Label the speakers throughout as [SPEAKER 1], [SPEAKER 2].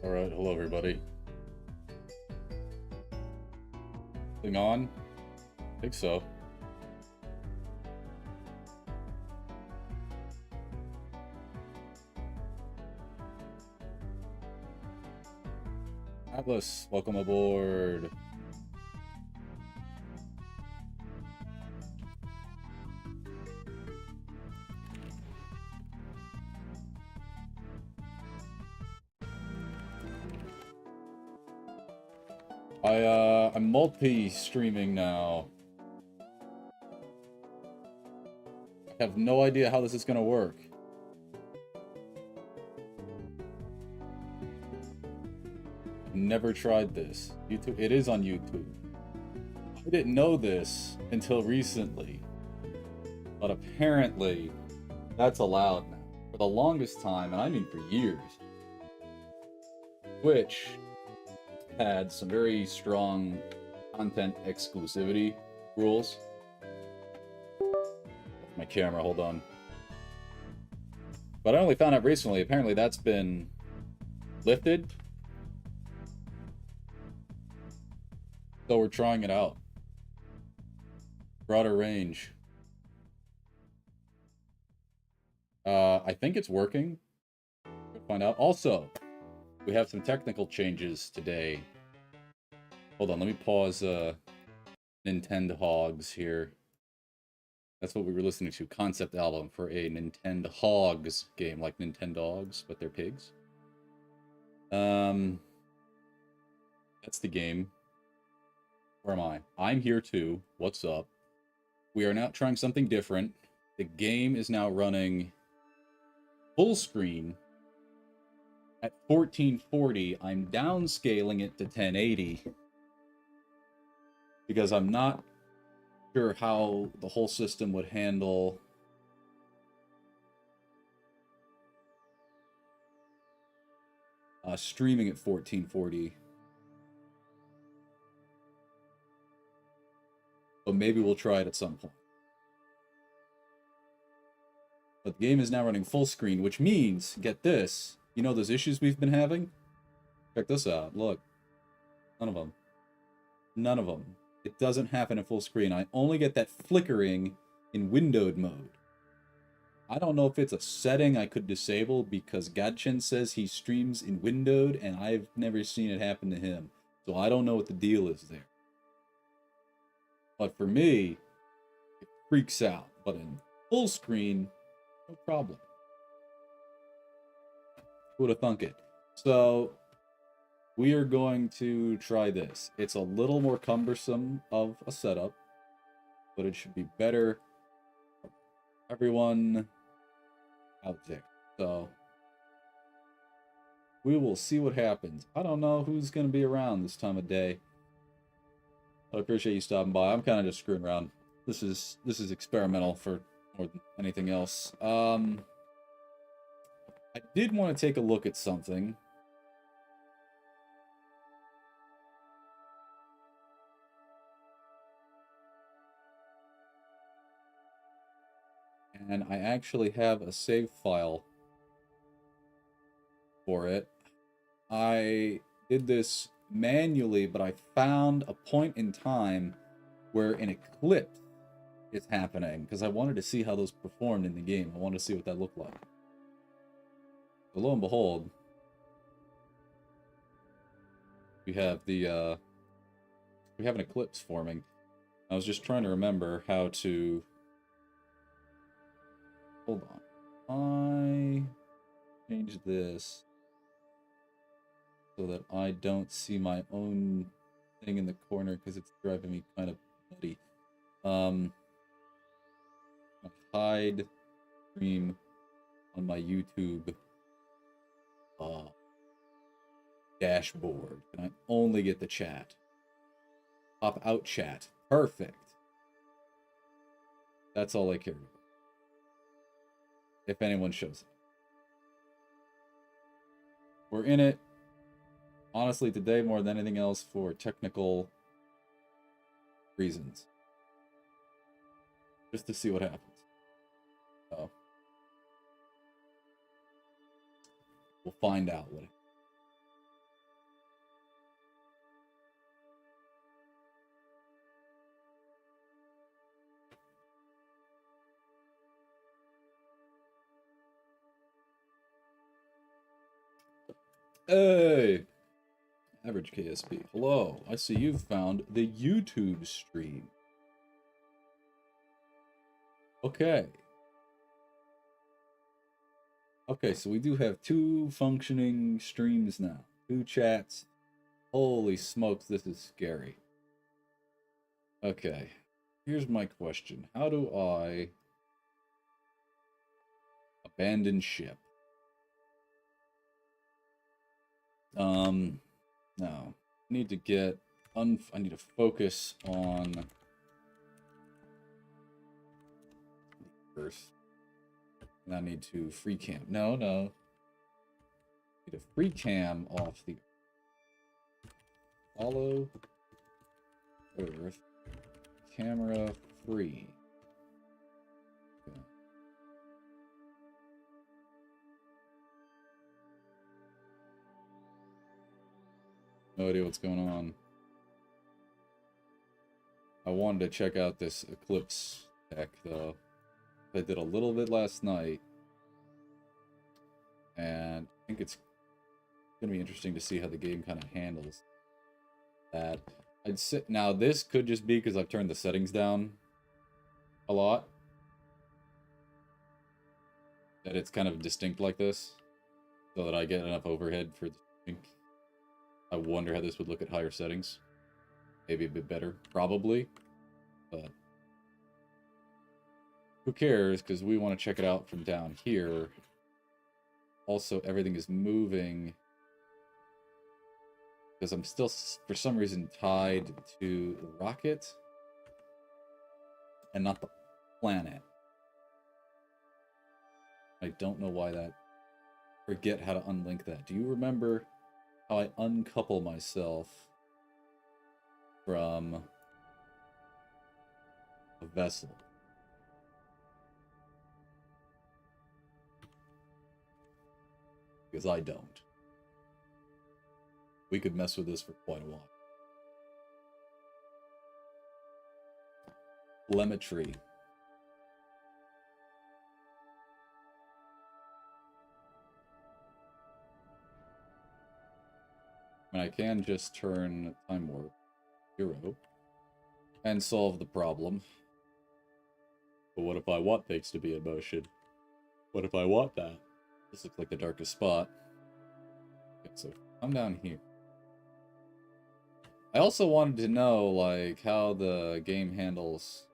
[SPEAKER 1] Alright, hello everybody. Thing on? I think so. Atlas, welcome aboard. I'm multi-streaming now. I have no idea how this is gonna work. Never tried this. YouTube, it is on YouTube. I didn't know this until recently, but apparently that's allowed now. For the longest time, and I mean for years, Twitch had some very strong content exclusivity rules. My camera, hold on. But I only found out recently, apparently that's been lifted. So we're trying it out. Broader range. I think it's working. We'll find out. Also, we have some technical changes today. Hold on, let me pause Nintendo Hogs here. That's what we were listening to, concept album for a Nintendo Hogs game, like Nintendogs, but they're pigs. That's the game. Where am I? I'm here too. What's up? We are now trying something different. The game is now running full screen at 1440. I'm downscaling it to 1080 because I'm not sure how the whole system would handle streaming at 1440. But maybe we'll try it at some point. But the game is now running full screen, which means, get this, you know those issues we've been having? Check this out, look. None of them. None of them. It doesn't happen in full screen. I only get that flickering in windowed mode. I don't know if it's a setting I could disable because Gadchen says he streams in windowed and I've never seen it happen to him. So I don't know what the deal is there. But for me, it freaks out. But in full screen, no problem. Who would have thunk it? So we are going to try this. It's a little more cumbersome of a setup, but it should be better for everyone out there. So we will see what happens. I don't know who's going to be around this time of day. I appreciate you stopping by. I'm kind of just screwing around. This is experimental for more than anything else. I did want to take a look at something. And I actually have a save file for it. I did this manually, but I found a point in time where an eclipse is happening because I wanted to see how those performed in the game. I wanted to see what that looked like. So lo and behold, we have the we have an eclipse forming. I was just trying to remember how to. Hold on. I change this so that I don't see my own thing in the corner because it's driving me kind of nutty. Hide stream on my YouTube dashboard, and I only get the chat. Pop out chat. Perfect. That's all I care about. If anyone shows up. We're in it, honestly, today more than anything else for technical reasons. Just to see what happens. So we'll find out what Hey! Average KSP. Hello. I see you've found the YouTube stream. Okay. Okay, so we do have 2 functioning streams now. 2 chats. Holy smokes, this is scary. Okay. Here's my question. How do I abandon ship? No. I need to get I need to focus on Earth. And I need to free cam. No. I need to free cam off the follow Earth. Camera free. Okay. No idea what's going on. I wanted to check out this Eclipse deck, though. I did a little bit last night. And I think it's going to be interesting to see how the game kind of handles that. I'd sit now. This could just be because I've turned the settings down a lot, that it's kind of distinct like this, so that I get enough overhead for the stream. I wonder how this would look at higher settings. Maybe a bit better, probably, but who cares? Because we want to check it out from down here. Also, everything is moving. Because I'm still, for some reason, tied to the rocket and not the planet. I don't know why that. Forget how to unlink that. Do you remember how I uncouple myself from a vessel? Because I don't. We could mess with this for quite a while. Telemetry. I mean, I can just turn time warp 0 and solve the problem. But what if I want things to be in motion? What if I want that? This looks like the darkest spot. Okay, so I'm down here. I also wanted to know, like, how the game handles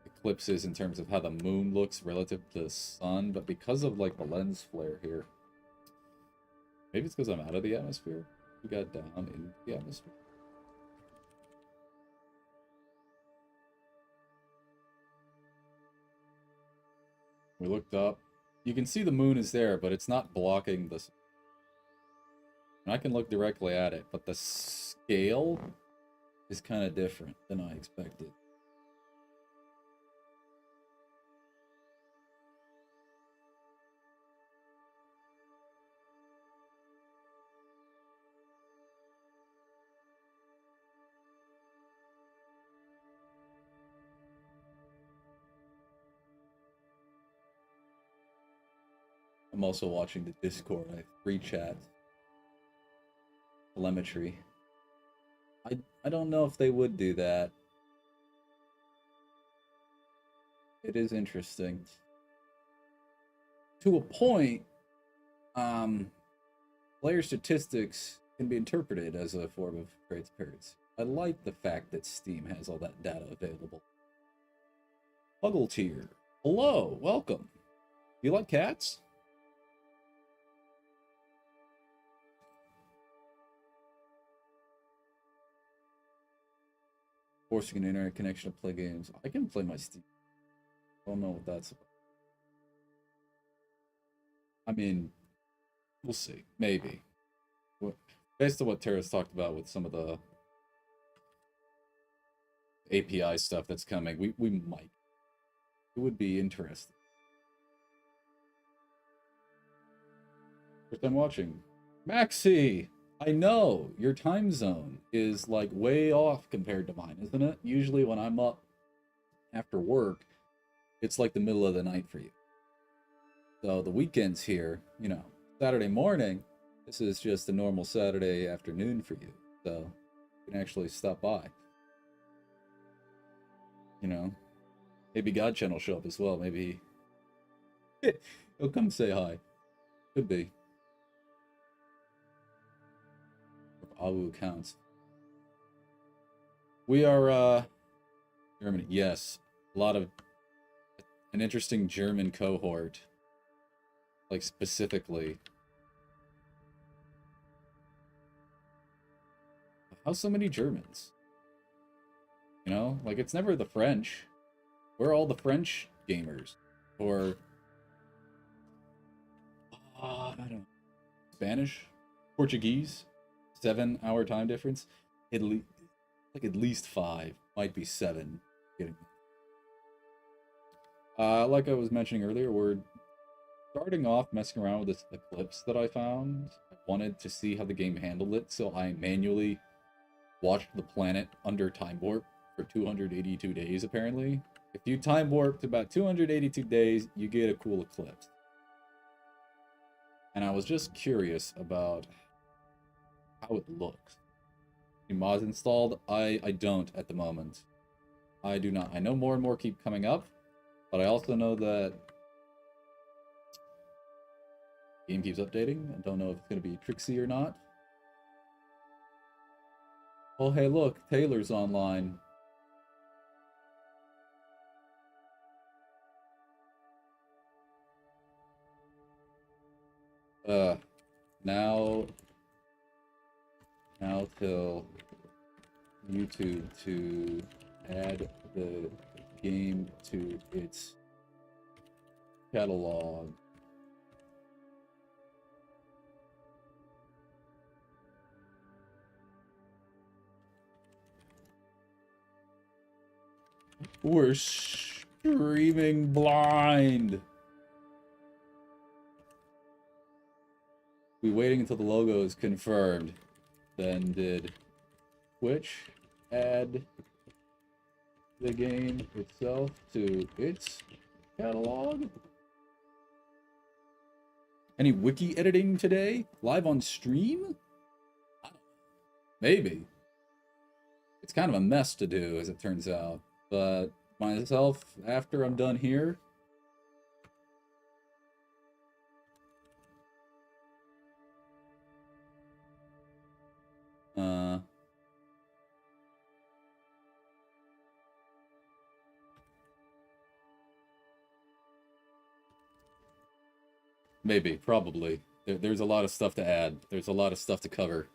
[SPEAKER 1] eclipses in terms of how the moon looks relative to the sun, but because of, like, the lens flare here. Maybe it's because I'm out of the atmosphere? We got down into the atmosphere. We looked up. You can see the moon is there, but it's not blocking the sun. And I can look directly at it, but the scale is kind of different than I expected. I'm also watching the Discord. I have 3 chats. Telemetry. I don't know if they would do that. It is interesting. To a point, player statistics can be interpreted as a form of transparency. I like the fact that Steam has all that data available. Puggle tier. Hello, welcome. You like cats? Forcing an internet connection to play games. I can play my Steam. I don't know what that's about. I mean, we'll see. Maybe. Based on what Tara's talked about with some of the API stuff that's coming, we might. It would be interesting. First time watching. Maxi! I know, your time zone is like way off compared to mine, isn't it? Usually when I'm up after work, it's like the middle of the night for you. So the weekends here, you know, Saturday morning. This is just a normal Saturday afternoon for you. So you can actually stop by. You know, maybe God Channel will show up as well. Maybe he'll come say hi. Could be. Awu accounts. We are Germany. Yes. A lot of an interesting German cohort. Like specifically. How so many Germans? You know, like it's never the French. We're all the French gamers. Or I don't know. Spanish? Portuguese? 7-hour time difference? At least like at least 5. Might be 7. Getting like I was mentioning earlier, we're starting off messing around with this eclipse that I found. I wanted to see how the game handled it, so I manually watched the planet under time warp for 282 days, apparently. If you time warp to about 282 days, you get a cool eclipse. And I was just curious about how it looks. Any mods installed? I don't at the moment. I do not. I know more and more keep coming up, but I also know that the game keeps updating. I don't know if it's going to be Trixie or not. Oh, hey, look, Taylor's online. Now tell YouTube to add the game to its catalog. We're streaming blind. We waiting until the logo is confirmed. Then did Twitch add the game itself to its catalog? Any wiki editing today? Live on stream? Maybe. It's kind of a mess to do, as it turns out. But myself, after I'm done here, maybe, probably. There's a lot of stuff to add. There's a lot of stuff to cover.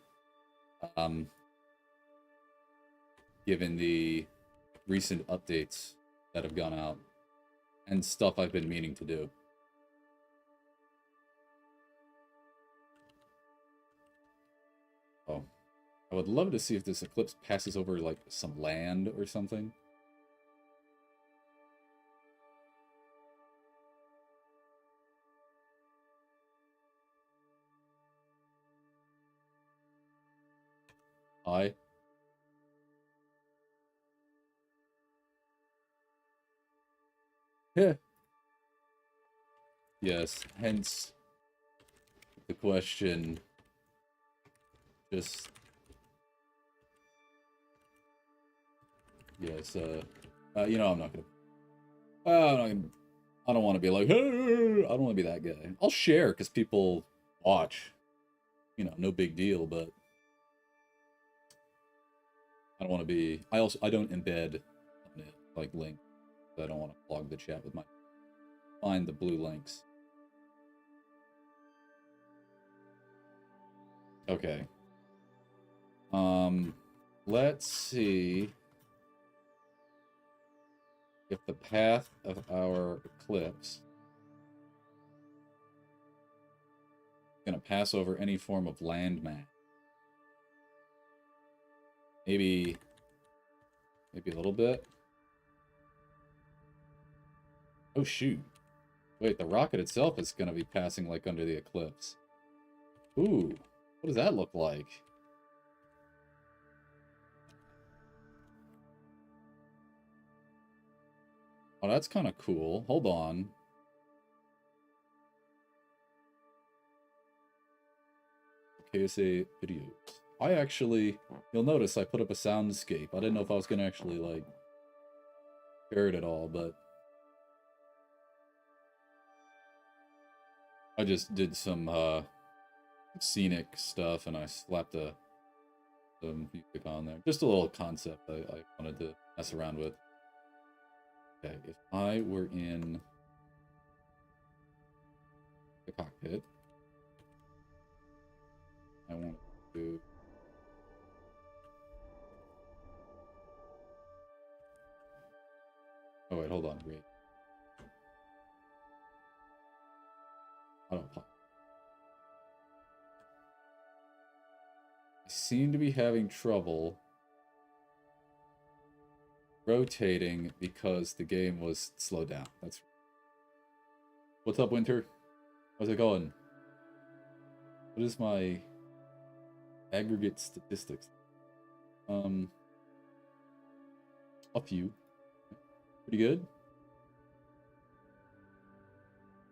[SPEAKER 1] Given the recent updates that have gone out and stuff I've been meaning to do. Oh, I would love to see if this eclipse passes over like some land or something. Hi. Yeah. Yes, hence the question. Just yes, you know, I'm not gonna. I don't want to be like, hey, I don't want to be that guy. I'll share because people watch. You know, no big deal, but I don't want to be. I don't embed like link. I don't want to clog the chat with my. Find the blue links. Okay. Let's see if the path of our eclipse is going to pass over any form of landmass. Maybe a little bit. Oh, shoot. Wait, the rocket itself is going to be passing, like, under the eclipse. Ooh, what does that look like? Oh, that's kind of cool. Hold on. KSA videos. I actually, you'll notice I put up a soundscape. I didn't know if I was gonna actually like share it at all, but I just did some scenic stuff and I slapped some music on there. Just a little concept I wanted to mess around with. Okay, if I were in the cockpit, I want to. Oh wait, hold on, wait. I don't. I seem to be having trouble rotating because the game was slowed down. That's. What's up, Winter? How's it going? What is my aggregate statistics? A few. Pretty good.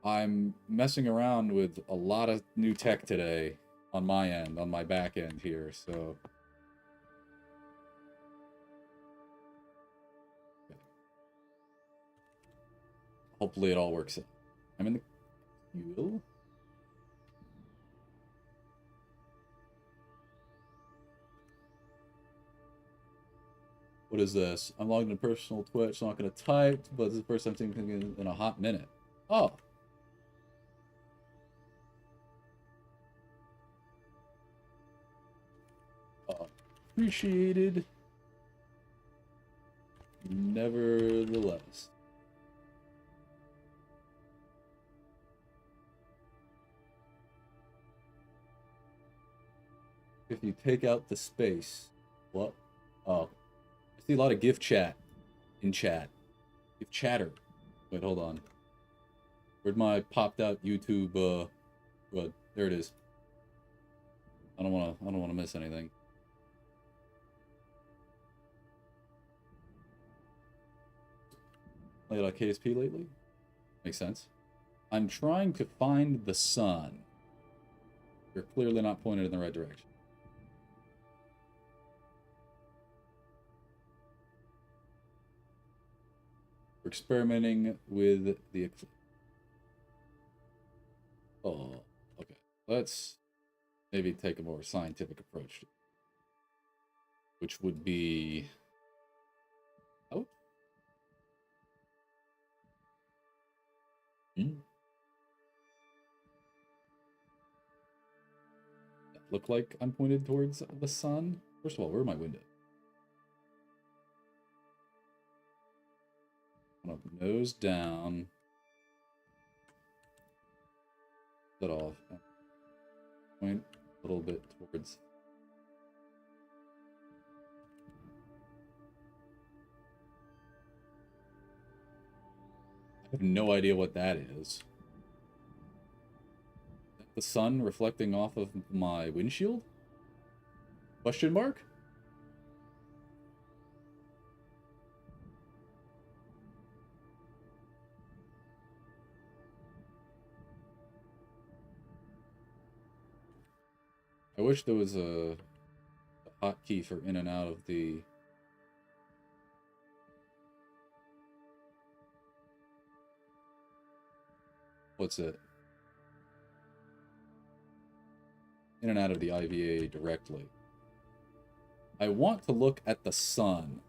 [SPEAKER 1] I'm messing around with a lot of new tech today on my end, on my back end here, so. Hopefully it all works out. I'm in the queue. What is this? I'm logged in personal Twitch, so I'm not going to type, but this is the first time I'm thinking in a hot minute. Oh. Appreciated. Nevertheless. If you take out the space, what? Oh. I see a lot of GIF chat in chat. GIF chatter. Wait, hold on. Where'd my popped out YouTube what? There it is. I don't wanna miss anything. Played on KSP lately? Makes sense. I'm trying to find the sun. You're clearly not pointed in the right direction. We're experimenting with the eclipse. Oh, okay. Let's maybe take a more scientific approach, which would be out. Look like I'm pointed towards the sun. First of all, where are my windows? Nose down. That off. Point a little bit towards. I have no idea what that is. The sun reflecting off of my windshield? Question mark? I wish there was a hotkey for in and out of the... What's it? In and out of the IVA directly. I want to look at the sun.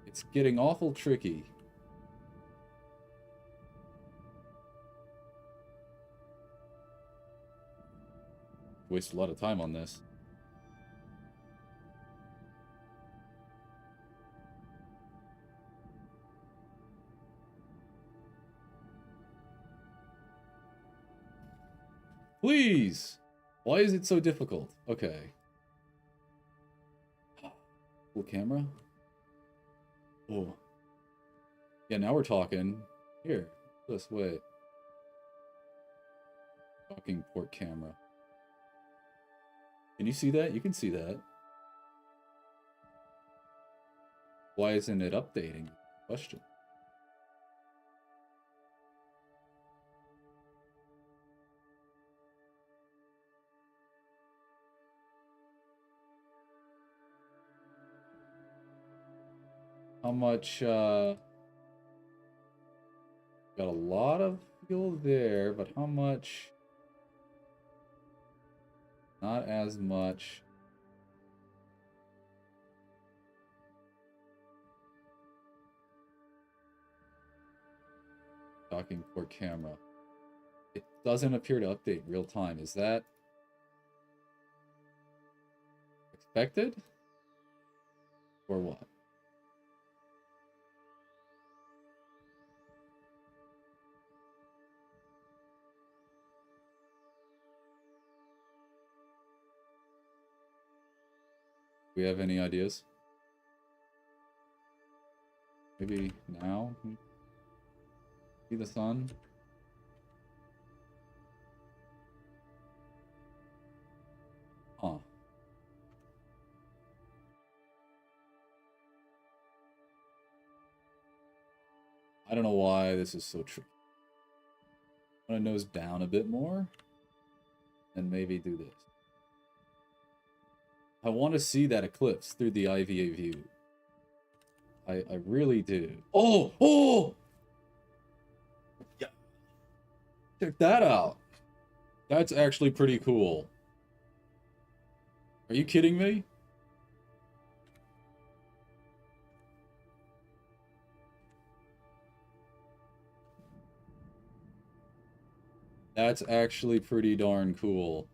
[SPEAKER 1] It's getting awful tricky. Waste a lot of time on this. Please! Why is it so difficult? Okay. Full camera? Oh. Yeah, now we're talking. Here. This way. Talking port camera. Can you see that? You can see that. Why isn't it updating? Question. How much, got a lot of fuel there, but how much? Not as much. Docking port camera. It doesn't appear to update real time. Is that expected? Or what? Do we have any ideas? Maybe now? See the sun? Huh. I don't know why this is so tricky. I want to nose down a bit more. And maybe do this. I want to see that eclipse through the IVA view. I really do. Oh! Oh! Yeah. Check that out. That's actually pretty cool. Are you kidding me? That's actually pretty darn cool.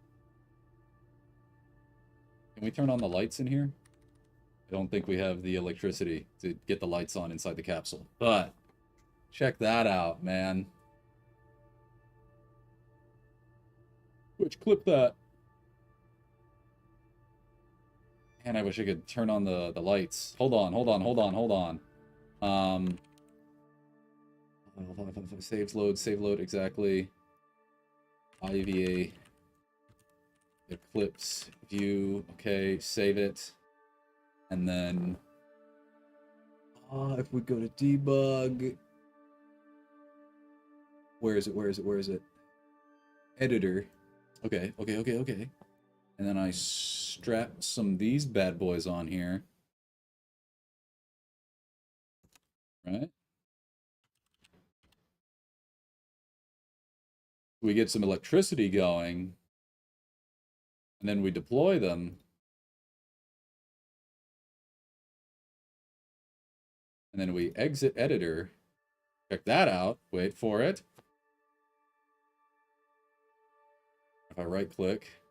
[SPEAKER 1] Can we turn on the lights in here? I don't think we have the electricity to get the lights on inside the capsule. But check that out, man. Which clip that? Man, I wish I could turn on the lights. Hold on. Save load, exactly. IVA. Eclipse view. Okay, save it. And then if we go to debug, where is it? Editor. Okay. And then I strap some of these bad boys on here. Right? We get some electricity going. And then we deploy them. And then we exit editor. Check that out. Wait for it. If I right click,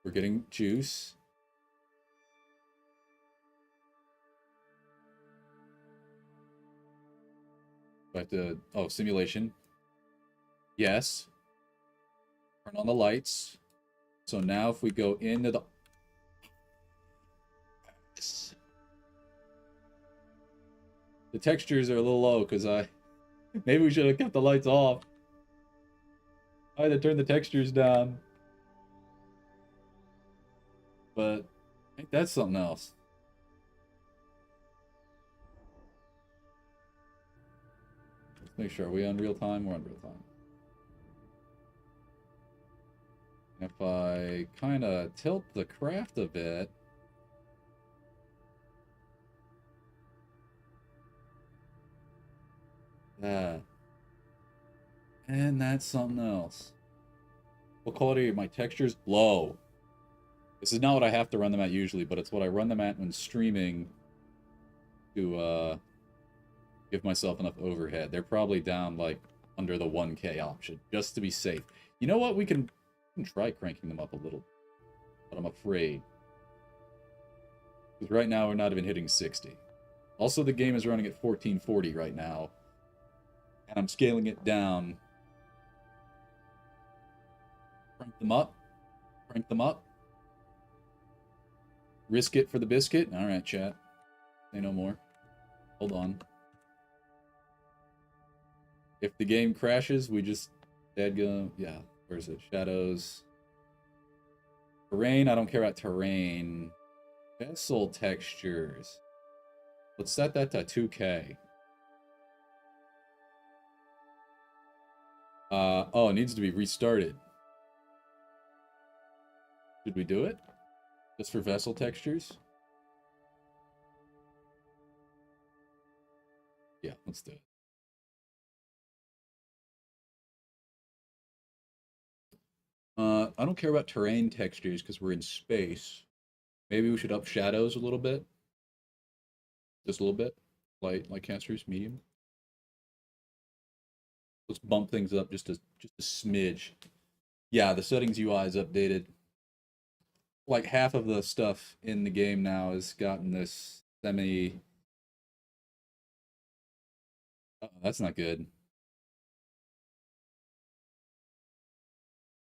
[SPEAKER 1] we're getting juice. Back to, oh, simulation. Yes. Turn on the lights. So now if we go into the... The textures are a little low because maybe we should have kept the lights off. I had to turn the textures down. But I think that's something else. Let's make sure. Are we on real time? We're on real time. If I kind of tilt the craft a bit... That. And that's something else. What quality are my textures? Low. This is not what I have to run them at usually, but it's what I run them at when streaming to give myself enough overhead. They're probably down like under the 1K option, just to be safe. You know what? We can try cranking them up a little, but I'm afraid. Because right now we're not even hitting 60. Also, the game is running at 1440 right now. And I'm scaling it down. Crank them up. Crank them up. Risk it for the biscuit. All right, chat. Say no more. Hold on. If the game crashes, we just... Dadgum. Yeah. Where is it? Shadows. Terrain. I don't care about terrain. Vessel textures. Let's set that to 2K. Oh, it needs to be restarted. Should we do it? Just for vessel textures? Yeah, let's do it. I don't care about terrain textures because we're in space. Maybe we should up shadows a little bit. Just a little bit. Light casters, medium. Let's bump things up just a smidge. Yeah, the settings UI is updated. Like half of the stuff in the game now has gotten this semi. That's not good.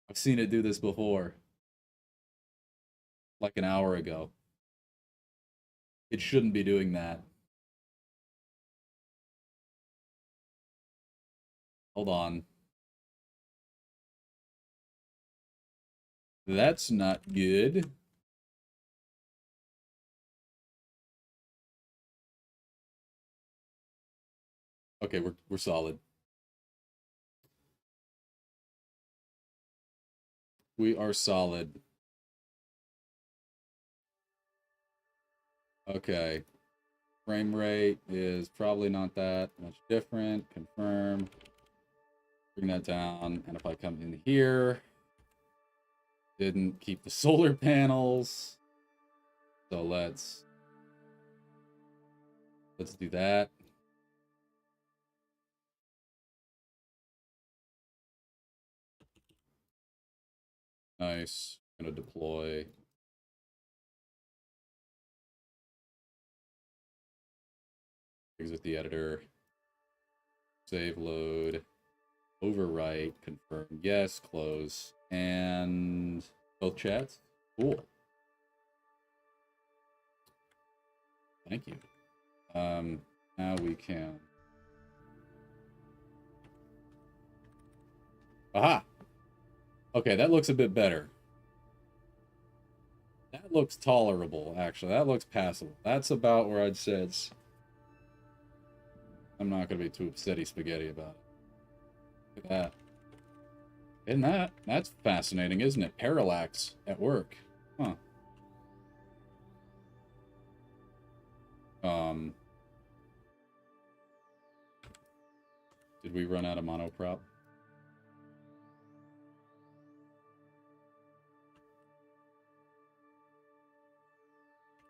[SPEAKER 1] I've seen it do this before. Like an hour ago. It shouldn't be doing that. Hold on. That's not good. Okay, we're solid. We are solid. Okay. Frame rate is probably not that much different. Confirm. Bring that down. And if I come in here, didn't keep the solar panels. So let's do that. Nice. I'm gonna deploy. Exit the editor. Save load. Overwrite. Confirm. Yes. Close. And both chats. Cool. Thank you. Now we can. Aha! Okay, that looks a bit better. That looks tolerable, actually. That looks passable. That's about where I'd say it's... I'm not going to be too upsetty spaghetti about it. Look at that. Isn't that? That's fascinating, isn't it? Parallax at work. Huh. Did we run out of monoprop?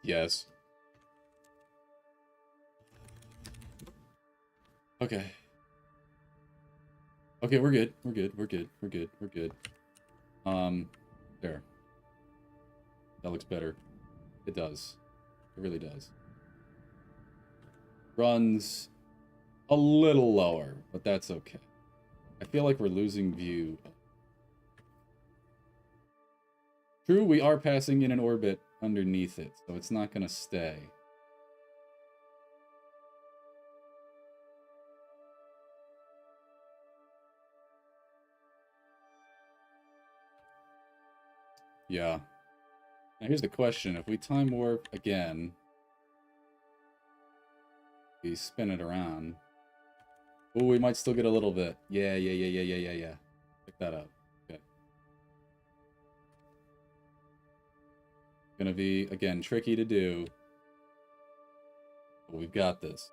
[SPEAKER 1] Yes. Okay. Okay, we're good. We're good. We're good. We're good. We're good. There. That looks better. It does. It really does. Runs a little lower, but that's okay. I feel like we're losing view. True, we are passing in an orbit underneath it, so it's not going to stay. Yeah. Now here's the question. If we time warp again, we spin it around. Oh, we might still get a little bit. Yeah. Pick that up. Okay. Gonna be, again, tricky to do. But we've got this.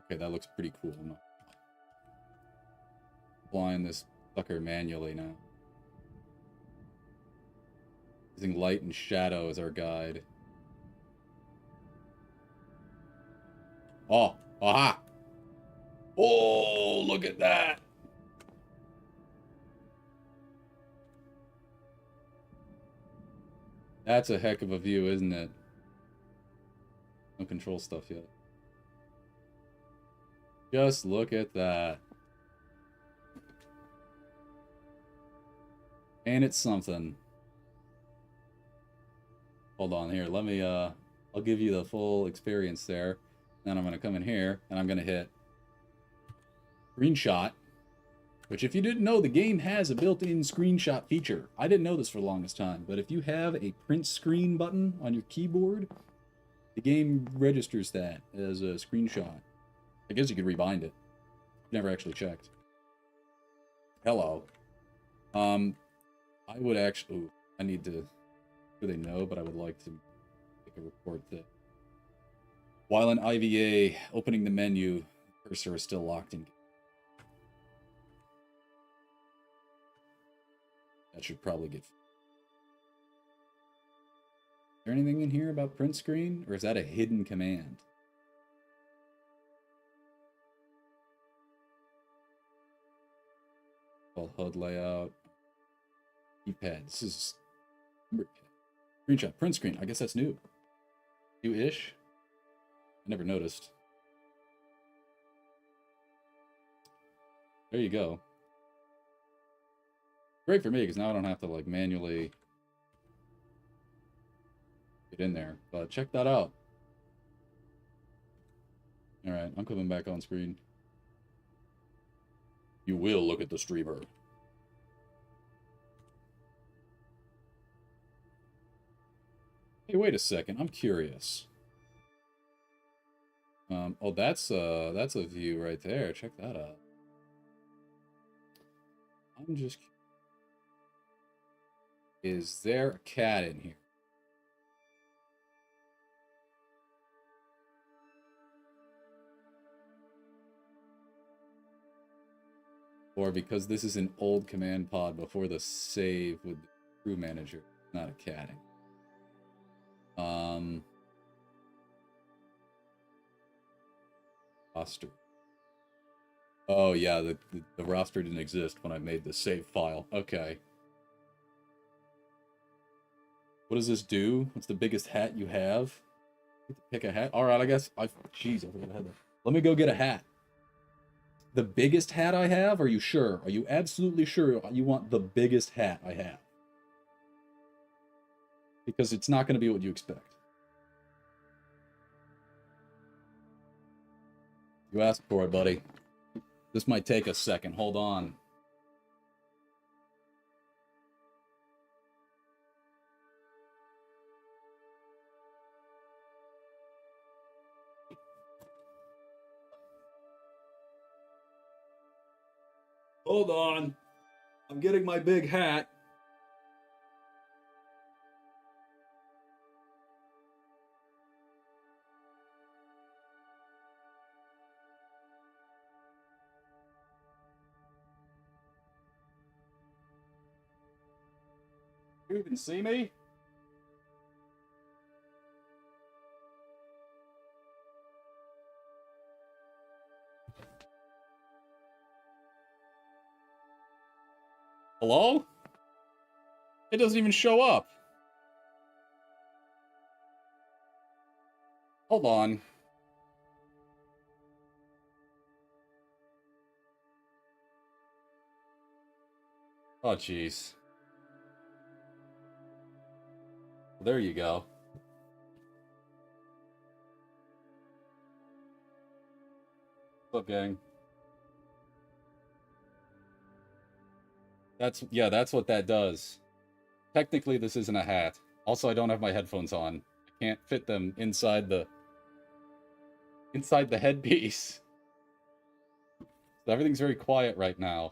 [SPEAKER 1] Okay, that looks pretty cool. I'm applying this sucker manually now. Using light and shadow as our guide. Oh, aha! Oh, look at that! That's a heck of a view, isn't it? No control stuff yet. Just look at that. And it's something. Hold on here. Let me, I'll give you the full experience there. Then I'm going to come in here, and I'm going to hit screenshot. Which, if you didn't know, the game has a built-in screenshot feature. I didn't know this for the longest time, but if you have a print screen button on your keyboard, the game registers that as a screenshot. I guess you could rebind it. Never actually checked. Hello. I would actually... Ooh, I need to... Do they know? But I would like to make a report that while in IVA, opening the menu, the cursor is still locked in. That should probably get... Is there anything in here about print screen? Or is that a hidden command? Well, HUD layout. Keypad. This is... Screenshot. Print screen. I guess that's new. New-ish? I never noticed. There you go. Great for me, because now I don't have to, like, manually get in there. But check that out. Alright, I'm coming back on screen. You will look at the streamer. Hey, wait a second. I'm curious. Oh, that's a view right there. Check that out. I'm just... Is there a cat in here? Or because this is an old command pod before the save with the crew manager, not a catting. Roster. Oh yeah, the roster didn't exist when I made the save file. Okay. What does this do? What's the biggest hat you have? Get to pick a hat. All right, I guess jeez, I forgot I had that. Let me go get a hat. The biggest hat I have? Are you sure? Are you absolutely sure you want the biggest hat I have? Because it's not going to be what you expect. You asked for it, buddy. This might take a second. Hold on. Hold on. I'm getting my big hat. You can see me? Hello? It doesn't even show up. Hold on. Oh, jeez. There you go. What's up, gang? That's what that does. Technically, this isn't a hat. Also, I don't have my headphones on. I can't fit them inside the headpiece. So everything's very quiet right now.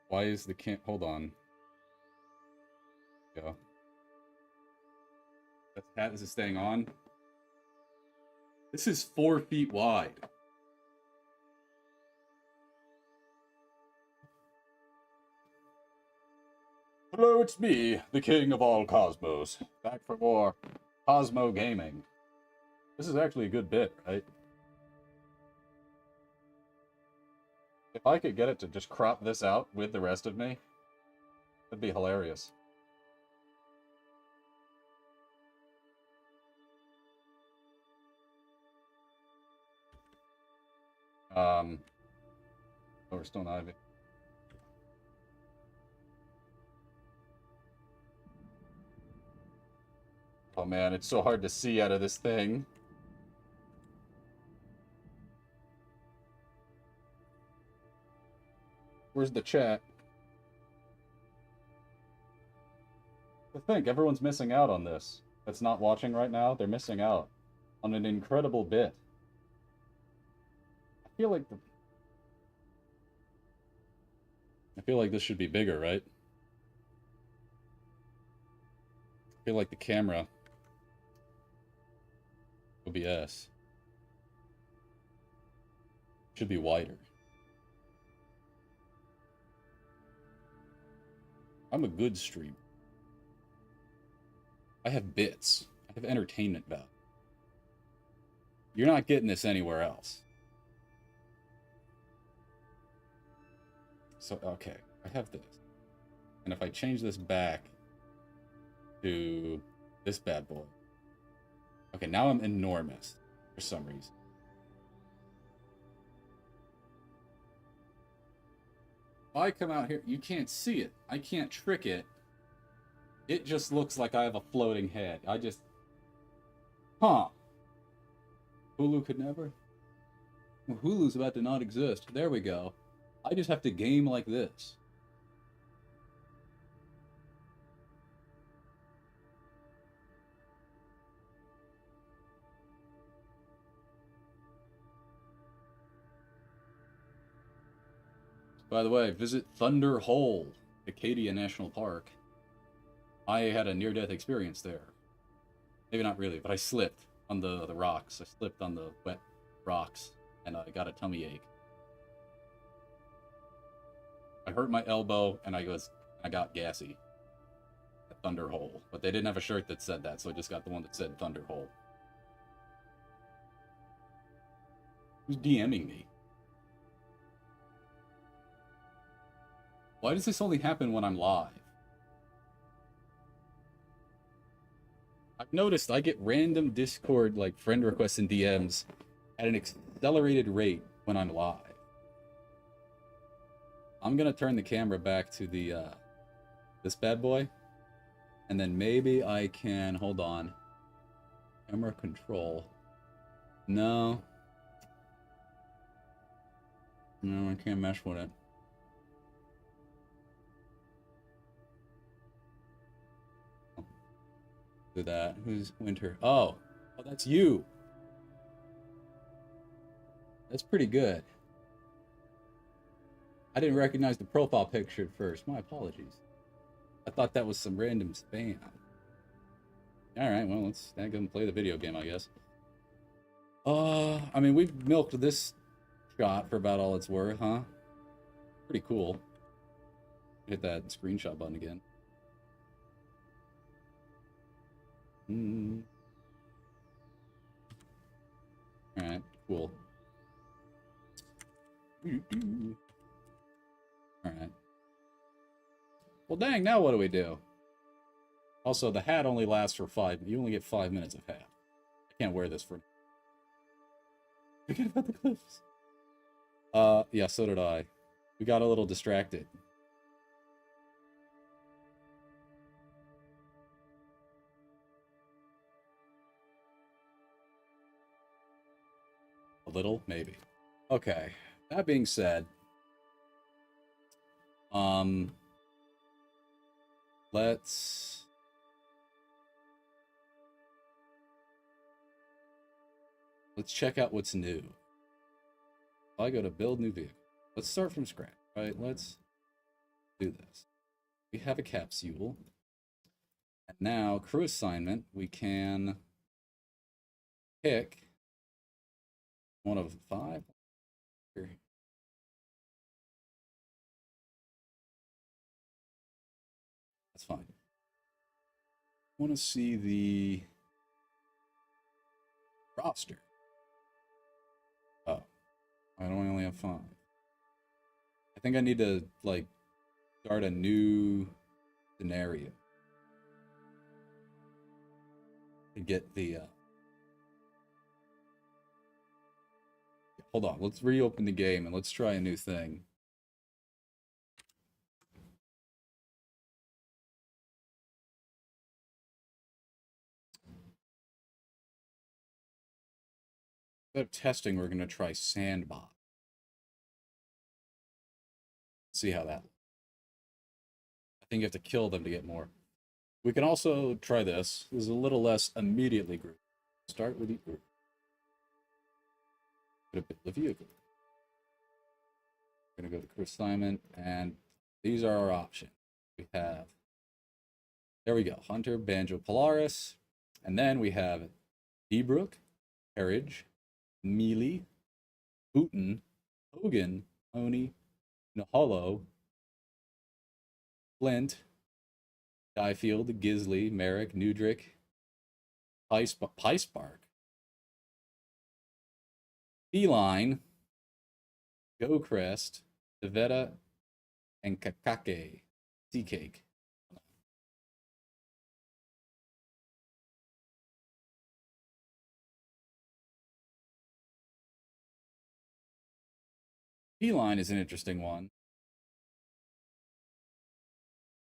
[SPEAKER 1] Why is the hold on. Go. That hat is staying on. This is 4 feet wide. Hello, it's me, the king of all cosmos, back for more Cosmo gaming. This is actually a good bit, right? If I could get it to just crop this out with the rest of me, that'd be hilarious. Oh, we're still in Ivy. Oh man, it's so hard to see out of this thing. Where's the chat? I think everyone's missing out on this. That's not watching right now, they're missing out on an incredible bit. I feel like feel like this should be bigger, right? I feel like the camera OBS should be wider. I'm a good streamer. I have bits. I have entertainment value. You're not getting this anywhere else. So, okay, I have this. And if I change this back to this bad boy. Okay, now I'm enormous for some reason. If I come out here, you can't see it. I can't trick it. It just looks like I have a floating head. I just... Huh. Hulu could never? Well, Hulu's about to not exist. There we go. I just have to game like this. By the way, visit Thunder Hole, Acadia National Park. I had a near-death experience there. Maybe not really, but I slipped on the rocks. I slipped on the wet rocks, and I got a tummy ache. I hurt my elbow, and I got gassy at Thunder Hole. But they didn't have a shirt that said that, so I just got the one that said Thunder Hole. Who's DMing me? Why does this only happen when I'm live? I've noticed I get random Discord like friend requests and DMs at an accelerated rate when I'm live. I'm gonna turn the camera back to the this bad boy, and then maybe I can hold on. Camera control. No, I can't mesh with it. Do that. Who's Winter? Oh, that's you. That's pretty good. I didn't recognize the profile picture at first. My apologies. I thought that was some random spam. Alright, well, let's go and play the video game, I guess. I mean, we've milked this shot for about all it's worth, huh? Pretty cool. Hit that screenshot button again. Alright, cool. Alright. Well, dang, now what do we do? Also, the hat only lasts for 5. You only get 5 minutes of hat. I can't wear this for... Forget about the cliffs. Yeah, so did I. We got a little distracted. A little, maybe. Okay. That being said, let's check out what's new. I go to build new vehicle. Let's start from scratch, right? Let's do this. We have a capsule. And now, crew assignment, we can pick one of 5. Here. That's fine. I want to see the roster. Oh, I don't only have 5. I think I need to like start a new scenario to get the hold on, let's reopen the game and let's try a new thing. Instead of testing, we're going to try Sandbox. See how that looks. I think you have to kill them to get more. We can also try this. This is a little less immediately grouped. Start with the group. Put a bit of the vehicle. We're going to go to crew assignment and These are our options. We have, there we go, Hunter, Banjo, Polaris. And then we have Debrook, Carriage, Mealy, Booten, Hogan, Oni, Naholo, Flint, Diefield, Gisley, Merrick, Nudrick, Piespark, Feline, Gocrest, Devetta, and Kakake. Sea Cake. Feline is an interesting one.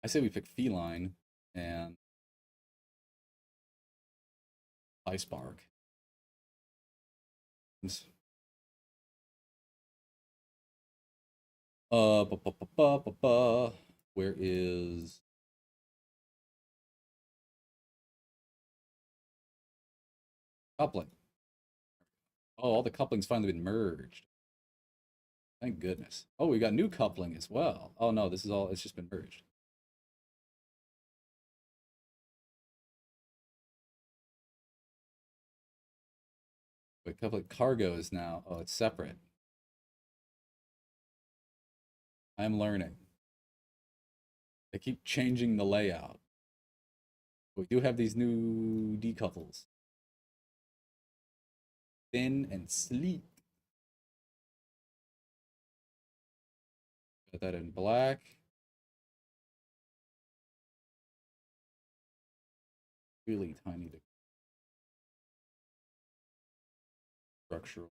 [SPEAKER 1] I say we pick Feline and Piespark. Where is coupling? Oh, all the coupling's finally been merged. Thank goodness. Oh, we got new coupling as well. Oh no, this is all, it's just been merged. Wait, coupling cargo is now, oh, it's separate. I'm learning. They keep changing the layout. We do have these new decouples. Thin and sleek. Put that in black. Really tiny to structural,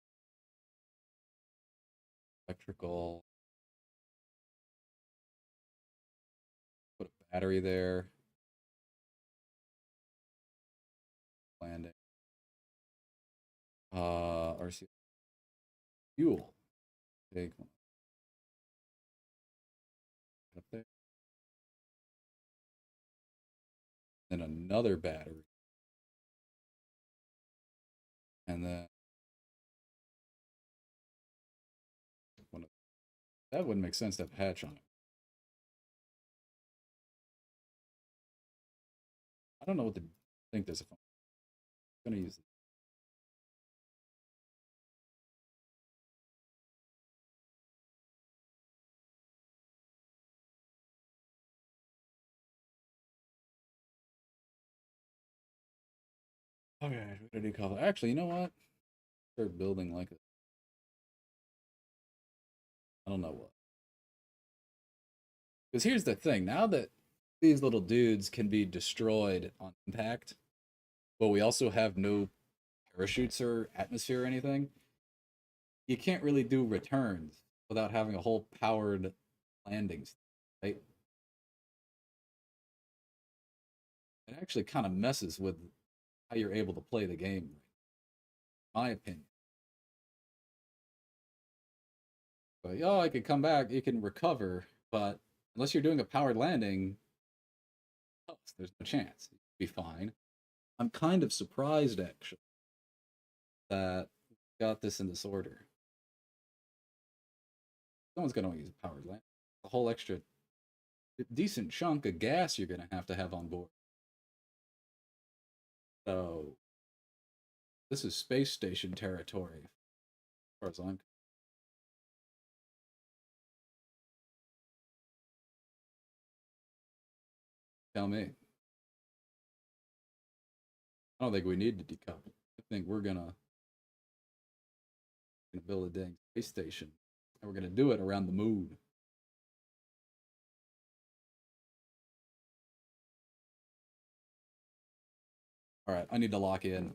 [SPEAKER 1] electrical. Put a battery there. Landing. RC fuel. Big one. Up there. Then another battery. And then one of, that wouldn't make sense to have a hatch on it. I don't know what to think this. If I'm gonna use it. Okay, what did he call it? Actually, you know what? Start building like a, I don't know what. Because here's the thing: now that these little dudes can be destroyed on impact, but we also have no parachutes or atmosphere or anything, you can't really do returns without having a whole powered landings, right? It actually kind of messes with how you're able to play the game, in my opinion. But oh, I could come back, you can recover, but unless you're doing a powered landing, oh, there's no chance. You'd be fine. I'm kind of surprised actually that we got this in this order. Someone's gonna use a powered land. A whole extra decent chunk of gas you're gonna have on board. So this is space station territory, as far as I'm. Tell me. I don't think we need to decouple. I think we're gonna build a dang space station, and we're gonna do it around the moon. All right, I need to lock in.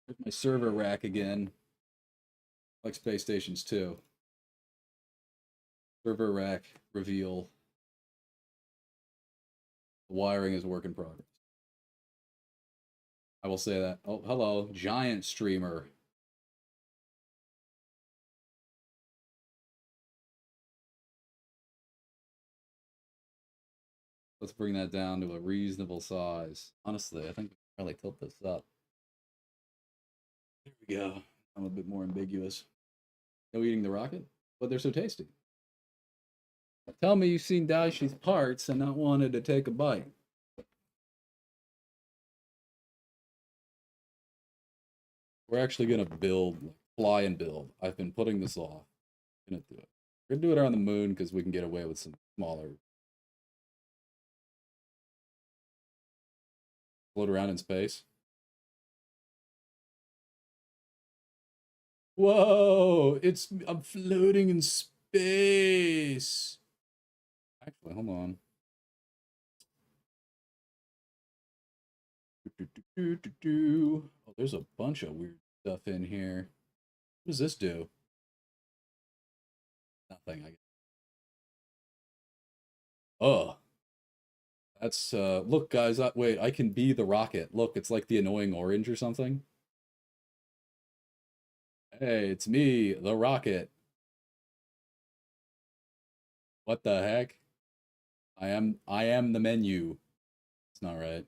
[SPEAKER 1] There's my server rack again, like space stations too. Server rack reveal. The wiring is a work in progress. I will say that. Oh, hello, giant streamer. Let's bring that down to a reasonable size. Honestly, I think we can probably tilt this up. There we go. I'm a bit more ambiguous. No eating the rocket? But they're so tasty. Tell me you've seen Daishi's parts and not wanted to take a bite. We're actually gonna build, like, fly and build. I've been putting this off. Gonna do it. We're gonna do it around the moon because we can get away with some smaller. Float around in space. Whoa! I'm floating in space. Actually, hold on. Oh, there's a bunch of weird stuff in here. What does this do? Nothing, I guess. Oh, that's look, guys, wait, I can be the rocket. Look, it's like the annoying orange or something. Hey, it's me, the rocket. What the heck? I am the menu. It's not right.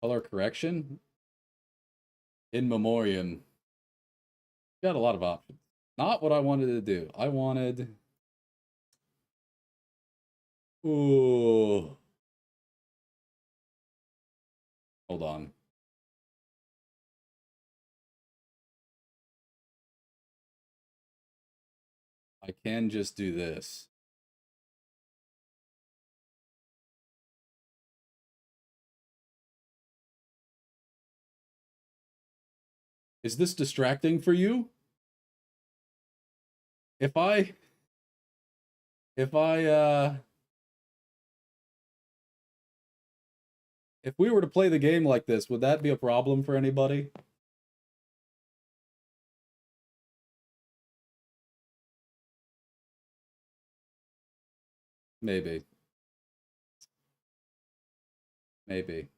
[SPEAKER 1] Color correction? In memoriam. Got a lot of options. Not what I wanted to do. I wanted. Ooh. Hold on. I can just do this. Is this distracting for you? If I if I if we were to play the game like this, would that be a problem for anybody? Maybe. Maybe.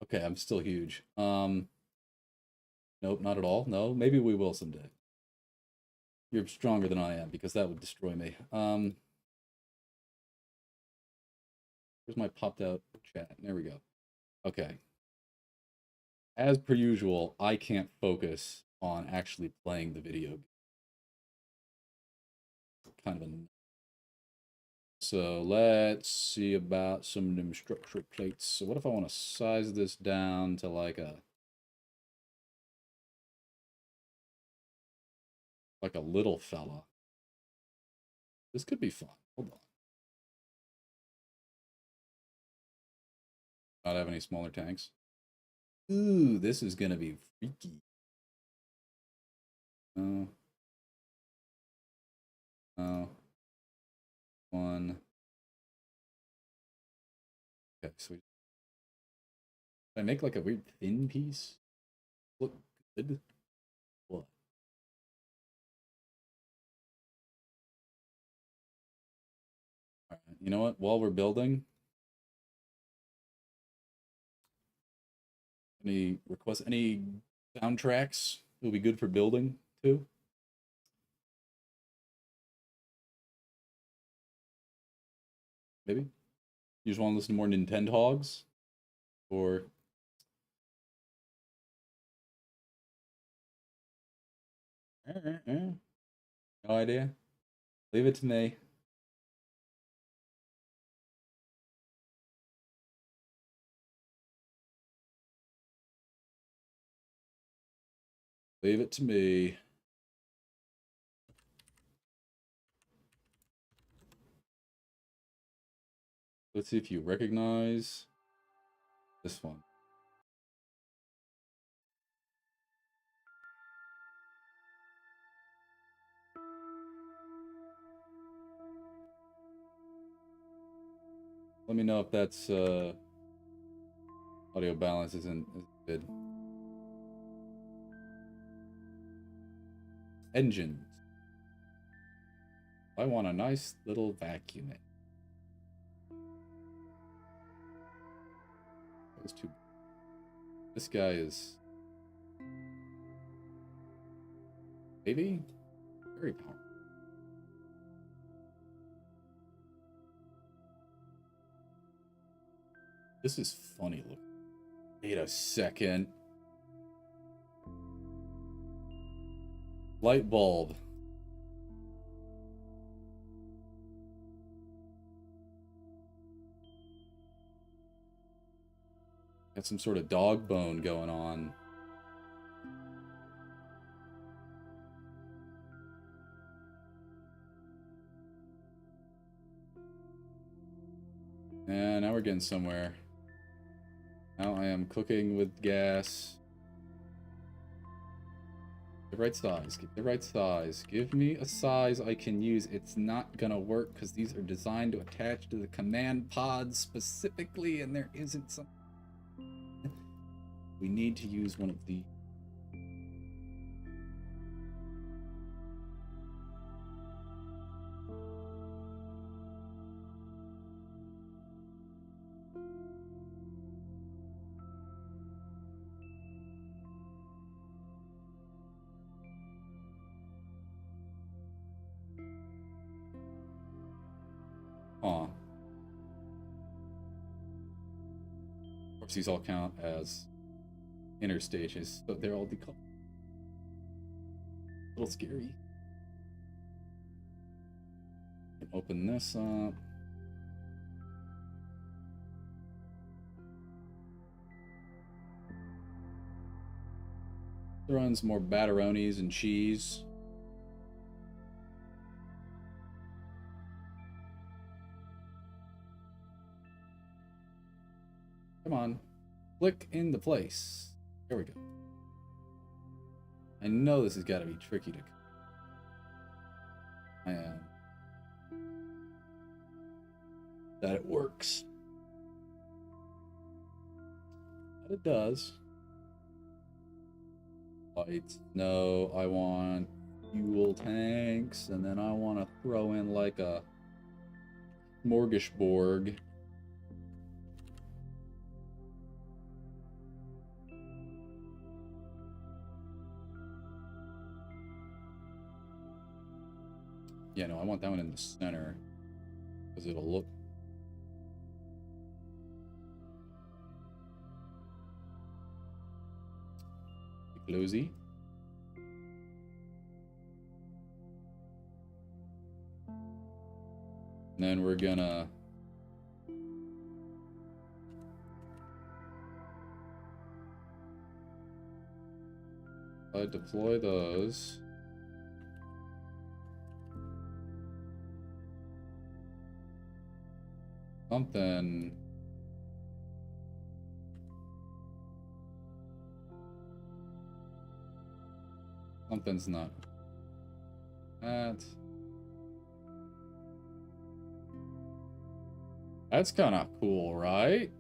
[SPEAKER 1] Okay, I'm still huge. Nope, not at all. No, maybe we will someday. You're stronger than I am because that would destroy me. Where's my popped out chat? There we go. Okay. As per usual, I can't focus on actually playing the video. Kind of a. So let's see about some of them structural plates. So what if I want to size this down to like a little fella? This could be fun. Hold on. Not have any smaller tanks. Ooh, this is gonna be freaky. Oh. Oh. One. Okay, sweet. Can I make like a weird thin piece? Look good. What? All right. You know what? While we're building, any requests? Any soundtracks? It'll be good for building too. Maybe. You just want to listen to more Nintendo hogs, or no idea. Leave it to me. Leave it to me. Let's see if you recognize this one. Let me know if that's audio balance isn't good. Engines. I want a nice little vacuum. Those two. This guy is maybe very powerful. This is funny. Look. Wait a second. Light bulb. Got some sort of dog bone going on. And now we're getting somewhere. Now I am cooking with gas. The right size. Get the right size. Give me a size I can use. It's not gonna work because these are designed to attach to the command pod specifically, and there isn't some. We need to use one of the. Of course, these all count as inner stages, but they're all decoupled. A little scary. Open this up. Throw in some more batteronis and cheese. Come on. Click into place. There we go. I know this has got to be tricky to... I am. That it works. But it does. Lights. No, I want fuel tanks, and then I want to throw in like a smorgasbord. Yeah, no, I want that one in the center because it'll look. Closey. And then we're gonna deploy those. Something. Something's not. That's kind of cool, right?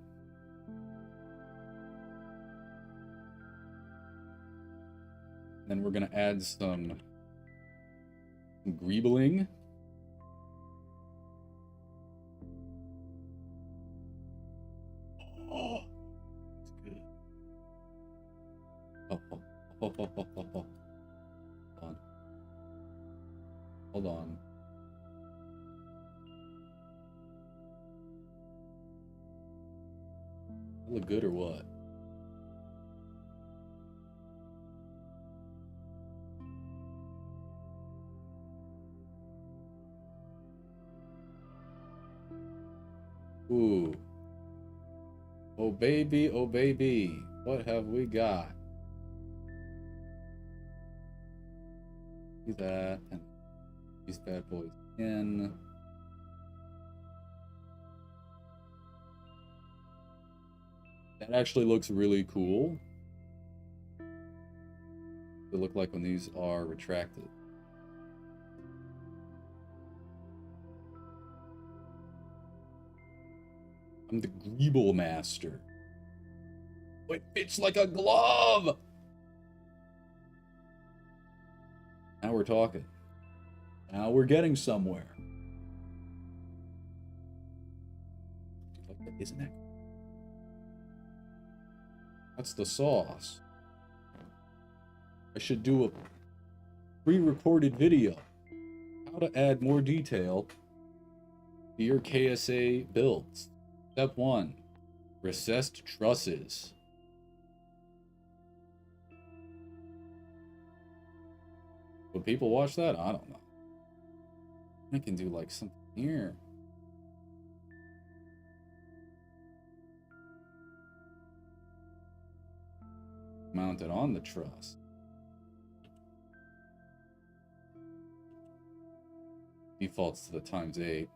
[SPEAKER 1] Then we're gonna add some greebling. Oh, it's good. Oh. Hold on. Look good or what? Ooh. Oh baby, what have we got? Do that and these bad boys in. That actually looks really cool. They look like when these are retracted. I'm the Greeble Master. It fits like a glove! Now we're talking. Now we're getting somewhere. Isn't that? That's the sauce. I should do a pre-recorded video. How to add more detail to your KSA builds. Step 1. Recessed trusses. Would people watch that? I don't know. I can do like something here. Mounted on the truss. Defaults to the ×8.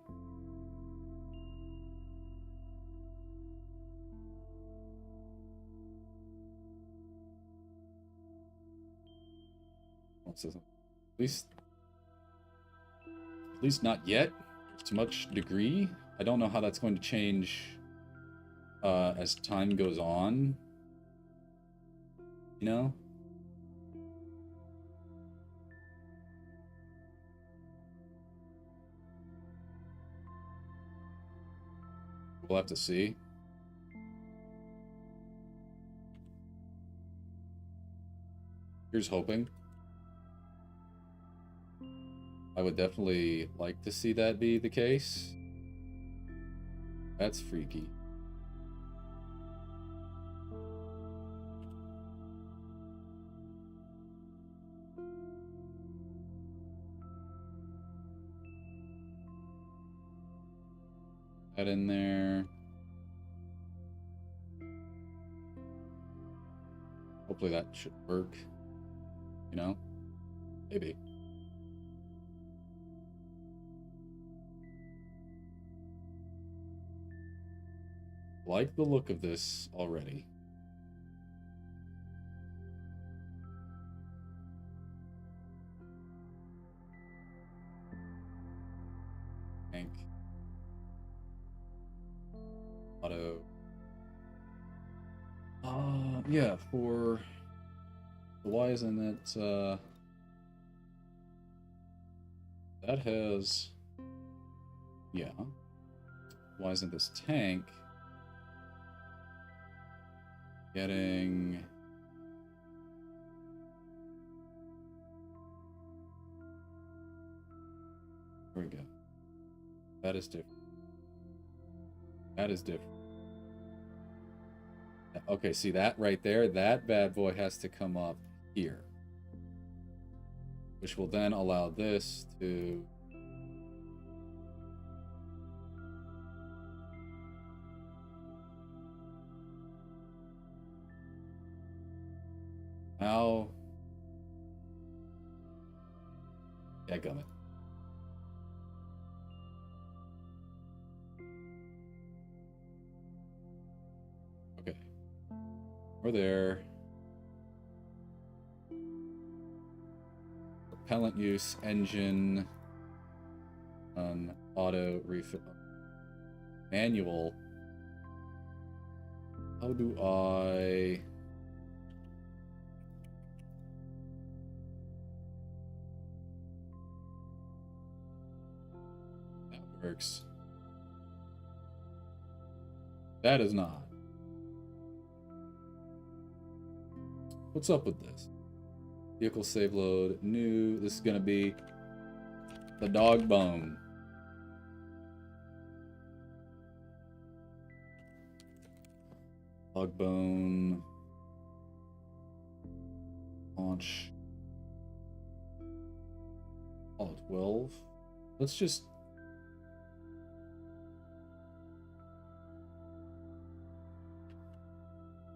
[SPEAKER 1] At least not yet. To much degree. I don't know how that's going to change as time goes on. You know? We'll have to see. Here's hoping. I would definitely like to see that be the case. That's freaky. That in there. Hopefully that should work. You know? Maybe. Like the look of this already. Tank. Auto. Yeah, for... Why isn't it, that has... Yeah. Why isn't this tank getting... There we go. That is different. That is different. Okay, see that right there? That bad boy has to come up here. Which will then allow this to... Now... Dadgummit. Okay. We're there. Propellant use, engine, auto refill, manual. How do I... That works. That is not. What's up with this? Vehicle save load, new. This is gonna be the dog bone. Dog bone. Launch. Oh, 12. Let's just...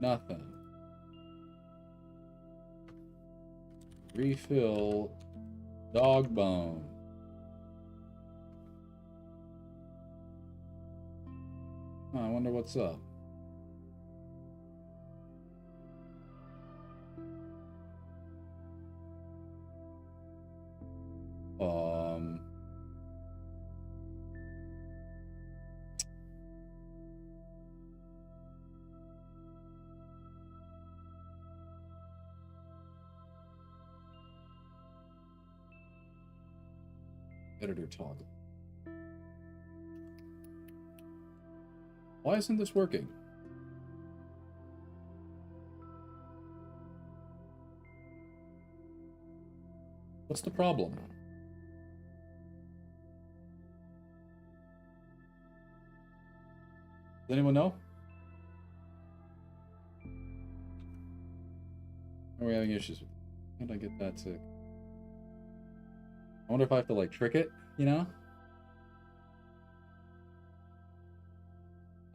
[SPEAKER 1] Nothing. Refill dog bone. Oh, I wonder what's up. Editor toggle. Why isn't this working? What's the problem? Does anyone know? we having issues with? How did I get that to... I wonder if I have to, like, trick it, you know?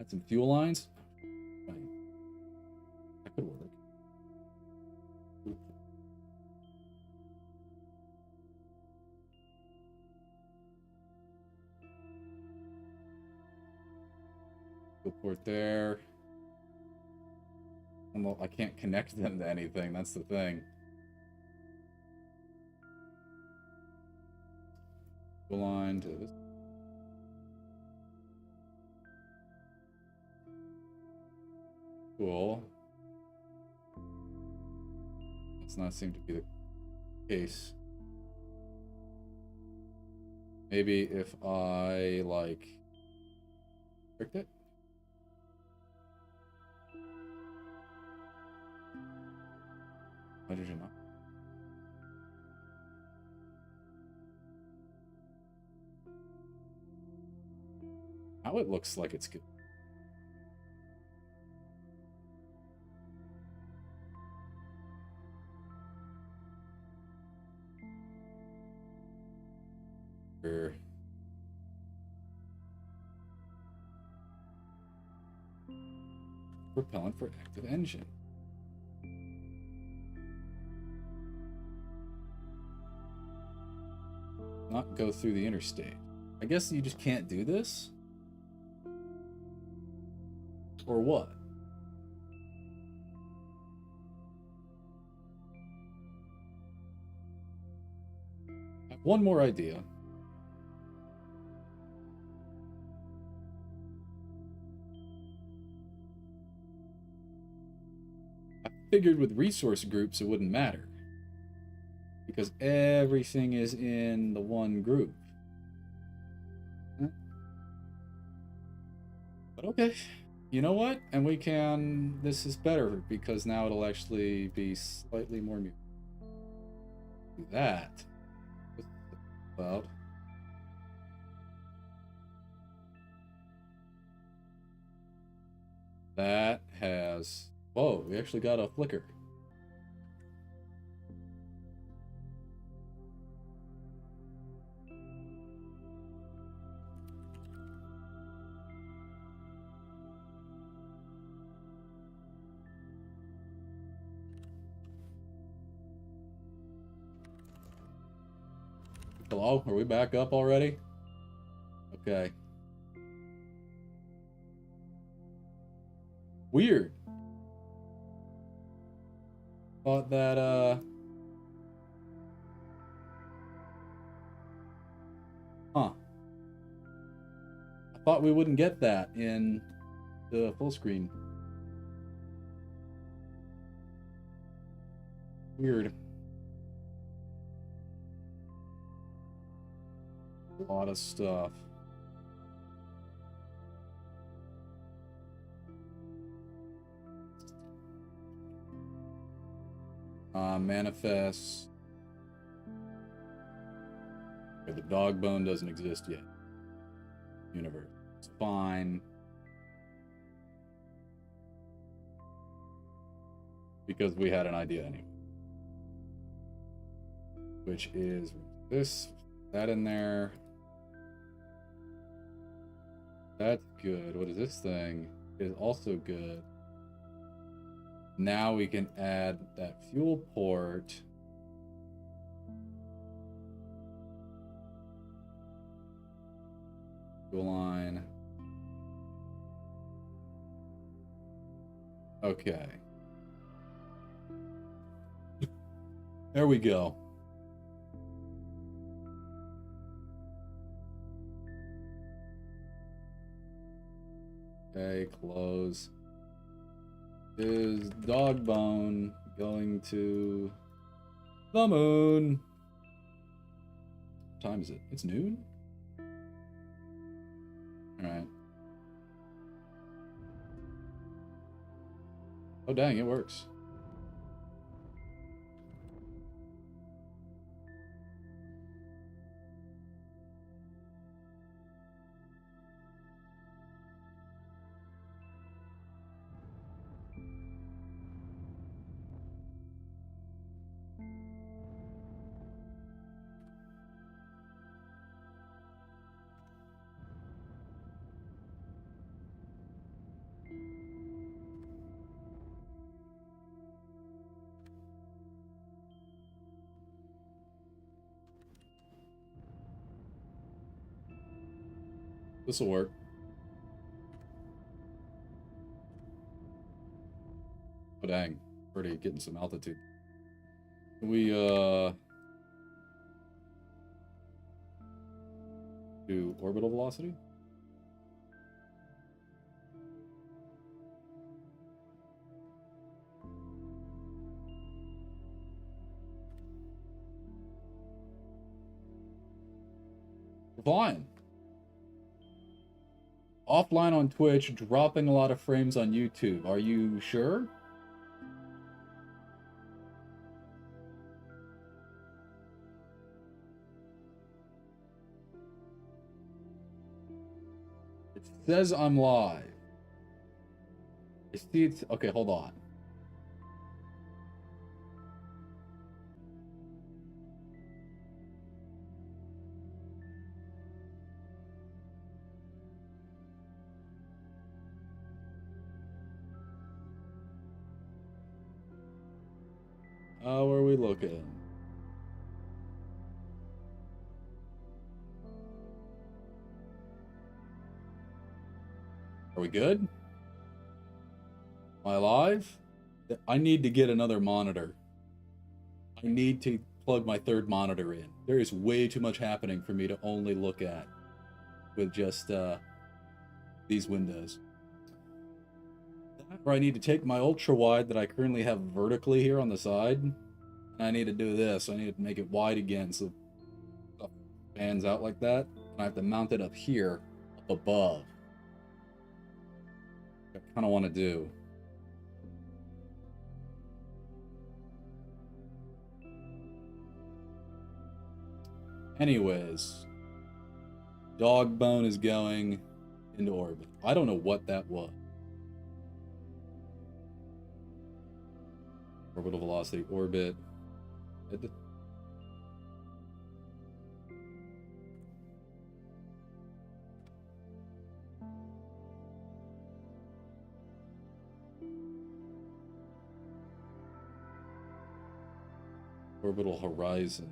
[SPEAKER 1] Add some fuel lines. Right. That could work. Fuel port there. Well, I can't connect them to anything, that's the thing. Fuel line to this. Cool. Does not seem to be the case. Maybe if I, like, tricked it? Hydrogen up. Now it looks like it's good. Propellant for active engine. Not go through the interstate. I guess you just can't do this? Or what? I have one more idea. I figured with resource groups it wouldn't matter, because everything is in the one group. But okay, you know what? And we can... This is better, because now it'll actually be slightly more muted. Do that. About. That has... Whoa, we actually got a flicker. Hello? Are we back up already? Okay. Weird. Thought that, Huh. I thought we wouldn't get that in the full screen. Weird. A lot of stuff. Manifests. Okay, the dog bone doesn't exist yet. Universe. It's fine. Because we had an idea anyway. Which is this, that in there. That's good. What is this thing? Is also good. Now we can add that fuel port. Fuel line. Okay. There we go. Okay, close. Is dog bone going to the moon? What time is it? It's noon? Alright. Oh dang, it works. This'll work. Oh, dang. Already getting some altitude. We, do orbital velocity? Fine. Offline on Twitch, dropping a lot of frames on YouTube. Are you sure? It says I'm live. I see it's... Okay, hold on. How are we looking? Are we good? Am I live? I need to get another monitor. I need to plug my third monitor in. There is way too much happening for me to only look at with just these windows. Or I need to take my ultra wide that I currently have vertically here on the side, and I need to do this. I need to make it wide again so stuff fans out like that. And I have to mount it up here, up above. I kind of want to do. Anyways, dog bone is going into orbit. I don't know what that was. Orbital velocity, orbit. Orbital horizon.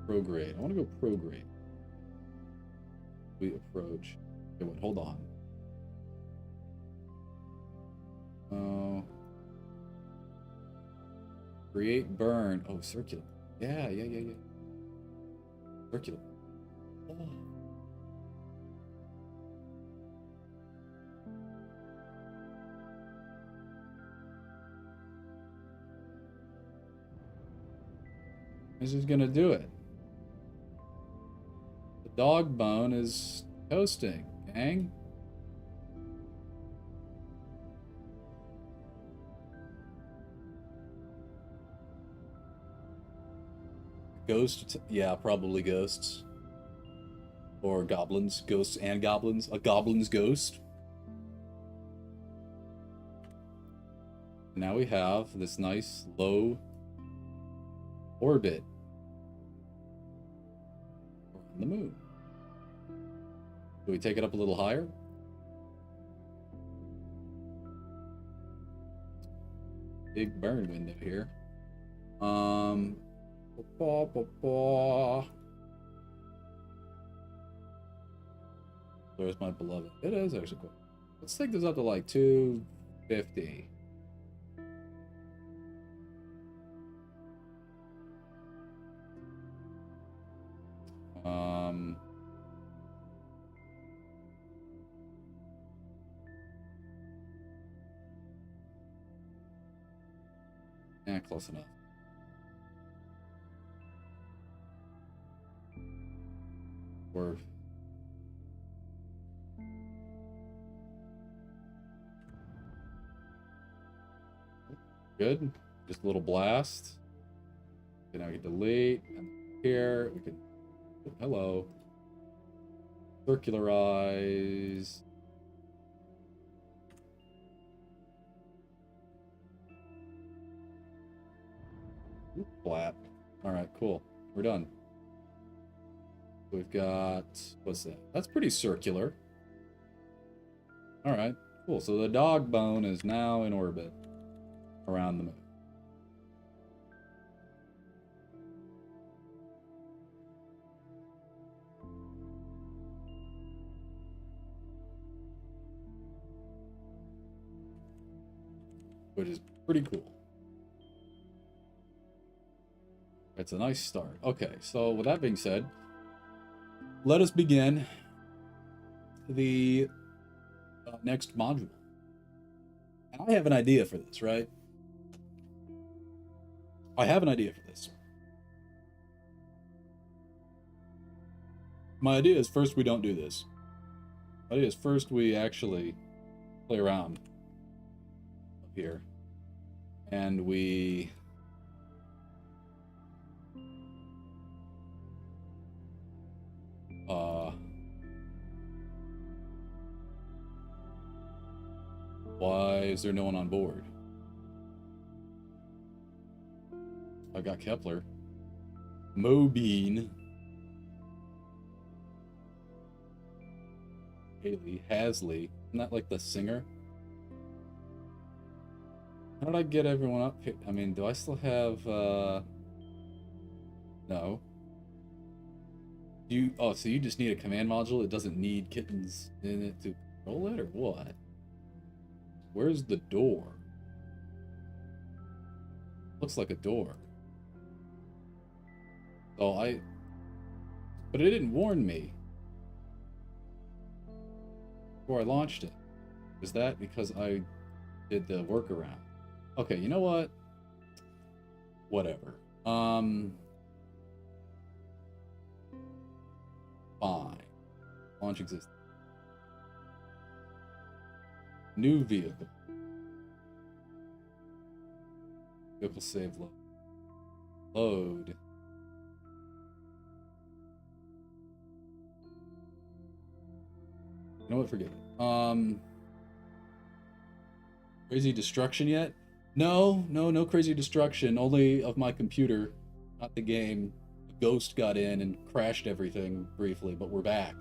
[SPEAKER 1] Prograde. I want to go prograde. We approach. Okay, wait, hold on. Create burn. Oh, circular. Yeah. Circular. Oh. This is gonna do it. The dog bone is toasting, gang. Ghost? Yeah, probably ghosts. Or goblins. Ghosts and goblins. A goblin's ghost. Now we have this nice low orbit around the moon. Do we take it up a little higher? Big burn window here. Where's my beloved? It is actually cool. Let's take this up to like 250. Yeah, close enough. We're good. Just a little blast. Okay, now we can delete. And here we can. Oh, hello. Circularize. Ooh, flat. All right, cool. We're done. We've got, what's that? That's pretty circular. All right, cool. So the dog bone is now in orbit around the moon. which is pretty cool. It's a nice start. Okay, so with that being said, let us begin the next module. And I have an idea for this, right? I have an idea for this. My idea is first we don't do this. My idea is first we actually play around up here. And we... why is there no one on board? I got Kepler. Mobean. Haley. Hasley. Isn't that like the singer? How did I get everyone up here? I mean, do I still have, no. Oh, so you just need a command module? It doesn't need kittens in it to control it, or what? Where's the door? Looks like a door. Oh, but it didn't warn me before I launched it. Is that because I did the workaround? Okay, you know what? Whatever. Fine. Launch exists. New vehicle. Vehicle save load. Load. You know what? Forget it. Crazy destruction yet? No crazy destruction. Only of my computer, not the game. A ghost got in and crashed everything briefly, but we're back.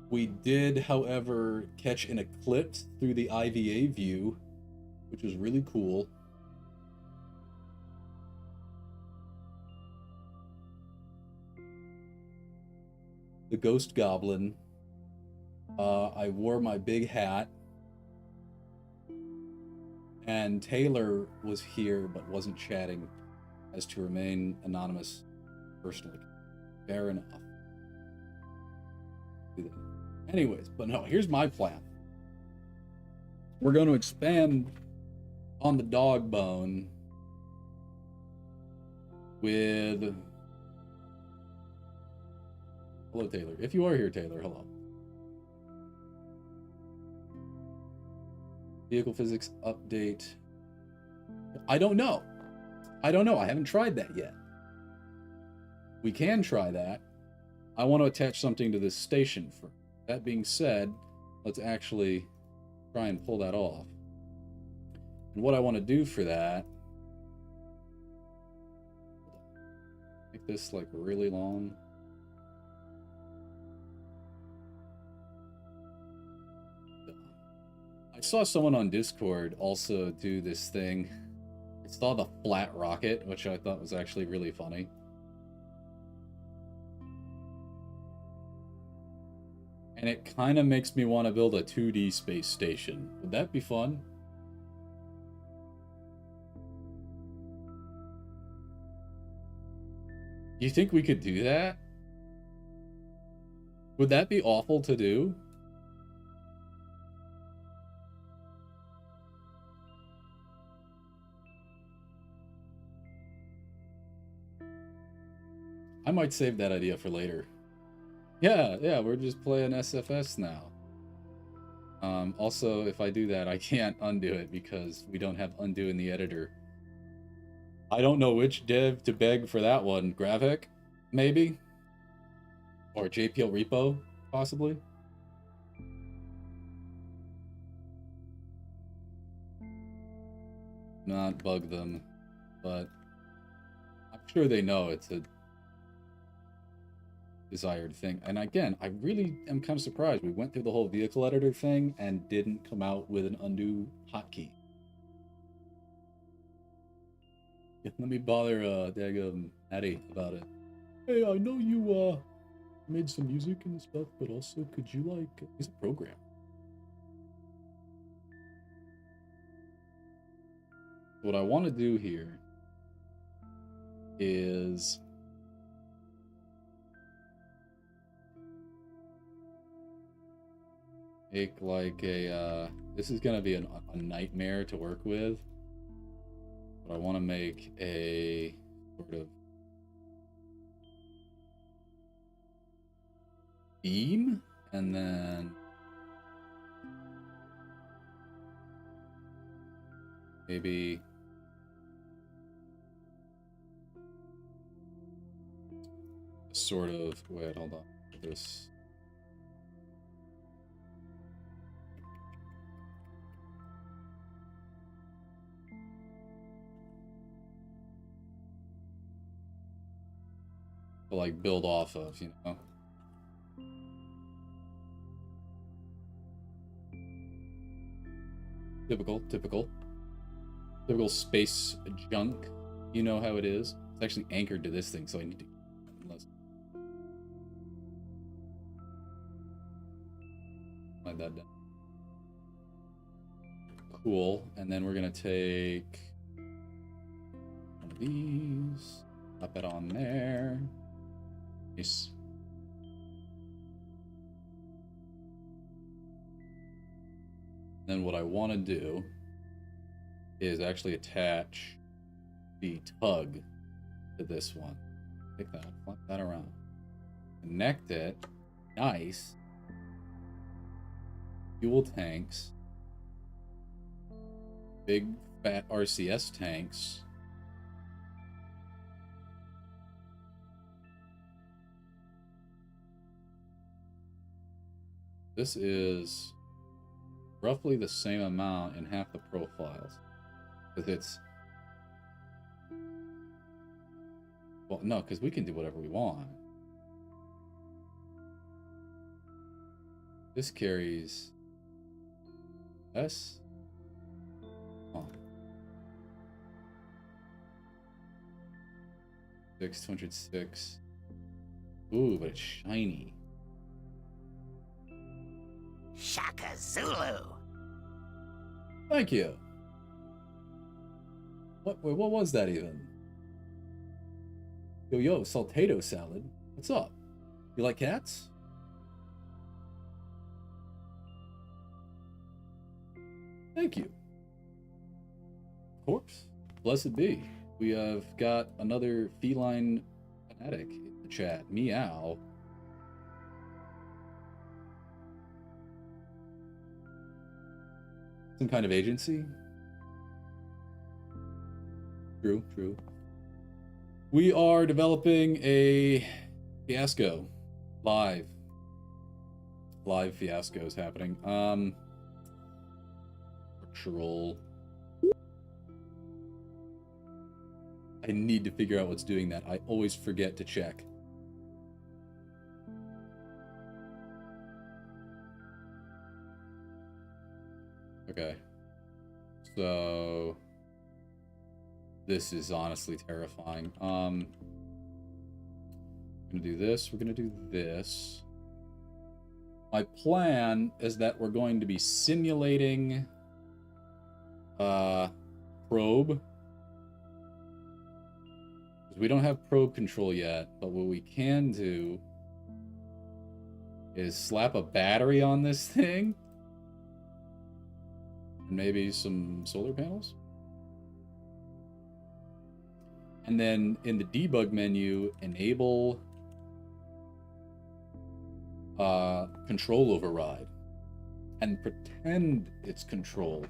[SPEAKER 1] We did, however, catch an eclipse through the IVA view, which was really cool. The ghost goblin. I wore my big hat. And Taylor was here but wasn't chatting, as to remain anonymous personally. Fair enough. Anyways, but no, here's my plan. We're going to expand on the dog bone with... Hello, Taylor. If you are here, Taylor, hello. Vehicle physics update. I don't know. I haven't tried that yet. We can try that. I want to attach something to this station first. That being said, let's actually try and pull that off. And what I want to do for that, make this like really long. I saw someone on Discord also do this thing. I saw the flat rocket, which I thought was actually really funny. And it kind of makes me want to build a 2D space station. Would that be fun? You think we could do that? Would that be awful to do? I might save that idea for later. Yeah, we're just playing SFS now. Also, if I do that, I can't undo it because we don't have undo in the editor. I don't know which dev to beg for that one. Gravik, maybe? Or JPL Repo, possibly? Not bug them, but I'm sure they know it's a desired thing. And again, I really am kind of surprised. We went through the whole vehicle editor thing and didn't come out with an undo hotkey. Let me bother Daggum Natty about it. Hey, I know you made some music and stuff, but also could you like... He's a programmer. What I want to do here is make like a, this is going to be a nightmare to work with, but I want to make a sort of beam, and then maybe sort of, wait, hold on, this. To like build off of, you know? Typical space junk. You know how it is. It's actually anchored to this thing, so I need to slide that down. Cool. And then we're gonna take one of these, pop it on there. Nice. Then what I want to do is actually attach the tug to this one. Take that, flip that around. Connect it. Nice. Fuel tanks. Big fat RCS tanks. This is roughly the same amount in half the profiles. Because it's... Well, no, because we can do whatever we want. This carries... S? Oh. 206. Ooh, but it's shiny.
[SPEAKER 2] Shaka Zulu.
[SPEAKER 1] Thank you. What was that even? Yo, saltado salad. What's up? You like cats? Thank you. Of course. Blessed be. We have got another feline fanatic in the chat. Meow. Some kind of agency? True. We are developing a fiasco. Live fiasco is happening. Structural. I need to figure out what's doing that. I always forget to check. Okay. So this is honestly terrifying. We're gonna do this, we're gonna do this. My plan is that we're going to be simulating probe. Because we don't have probe control yet, but what we can do is slap a battery on this thing. And maybe some solar panels. And then in the debug menu, enable control override and pretend it's controlled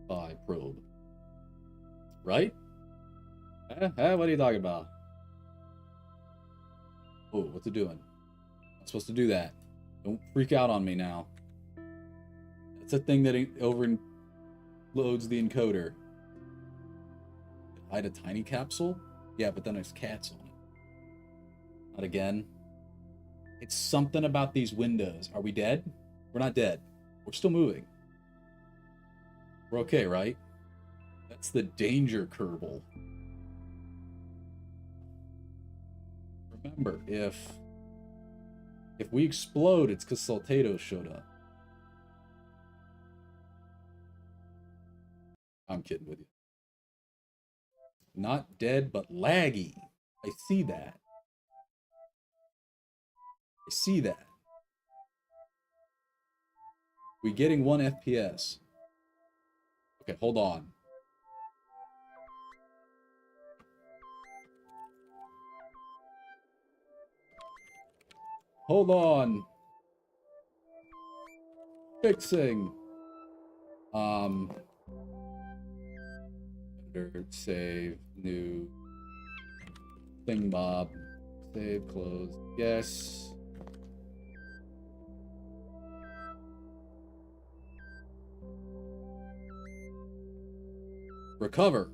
[SPEAKER 1] by probe. Right? What are you talking about? Oh, what's it doing? I'm supposed to do that. Don't freak out on me now. That's a thing that overloads the encoder. Hide a tiny capsule? Yeah, but then there's cats on it. Not again. It's something about these windows. Are we dead? We're not dead. We're still moving. We're okay, right? That's the danger Kerbal. Remember, if we explode, it's because Saltato showed up. I'm kidding with you. Not dead, but laggy. I see that. I see that. We getting 1 FPS. Okay, hold on. Hold on. Fixing. Save, new, thingmob, save, close, yes. Recover.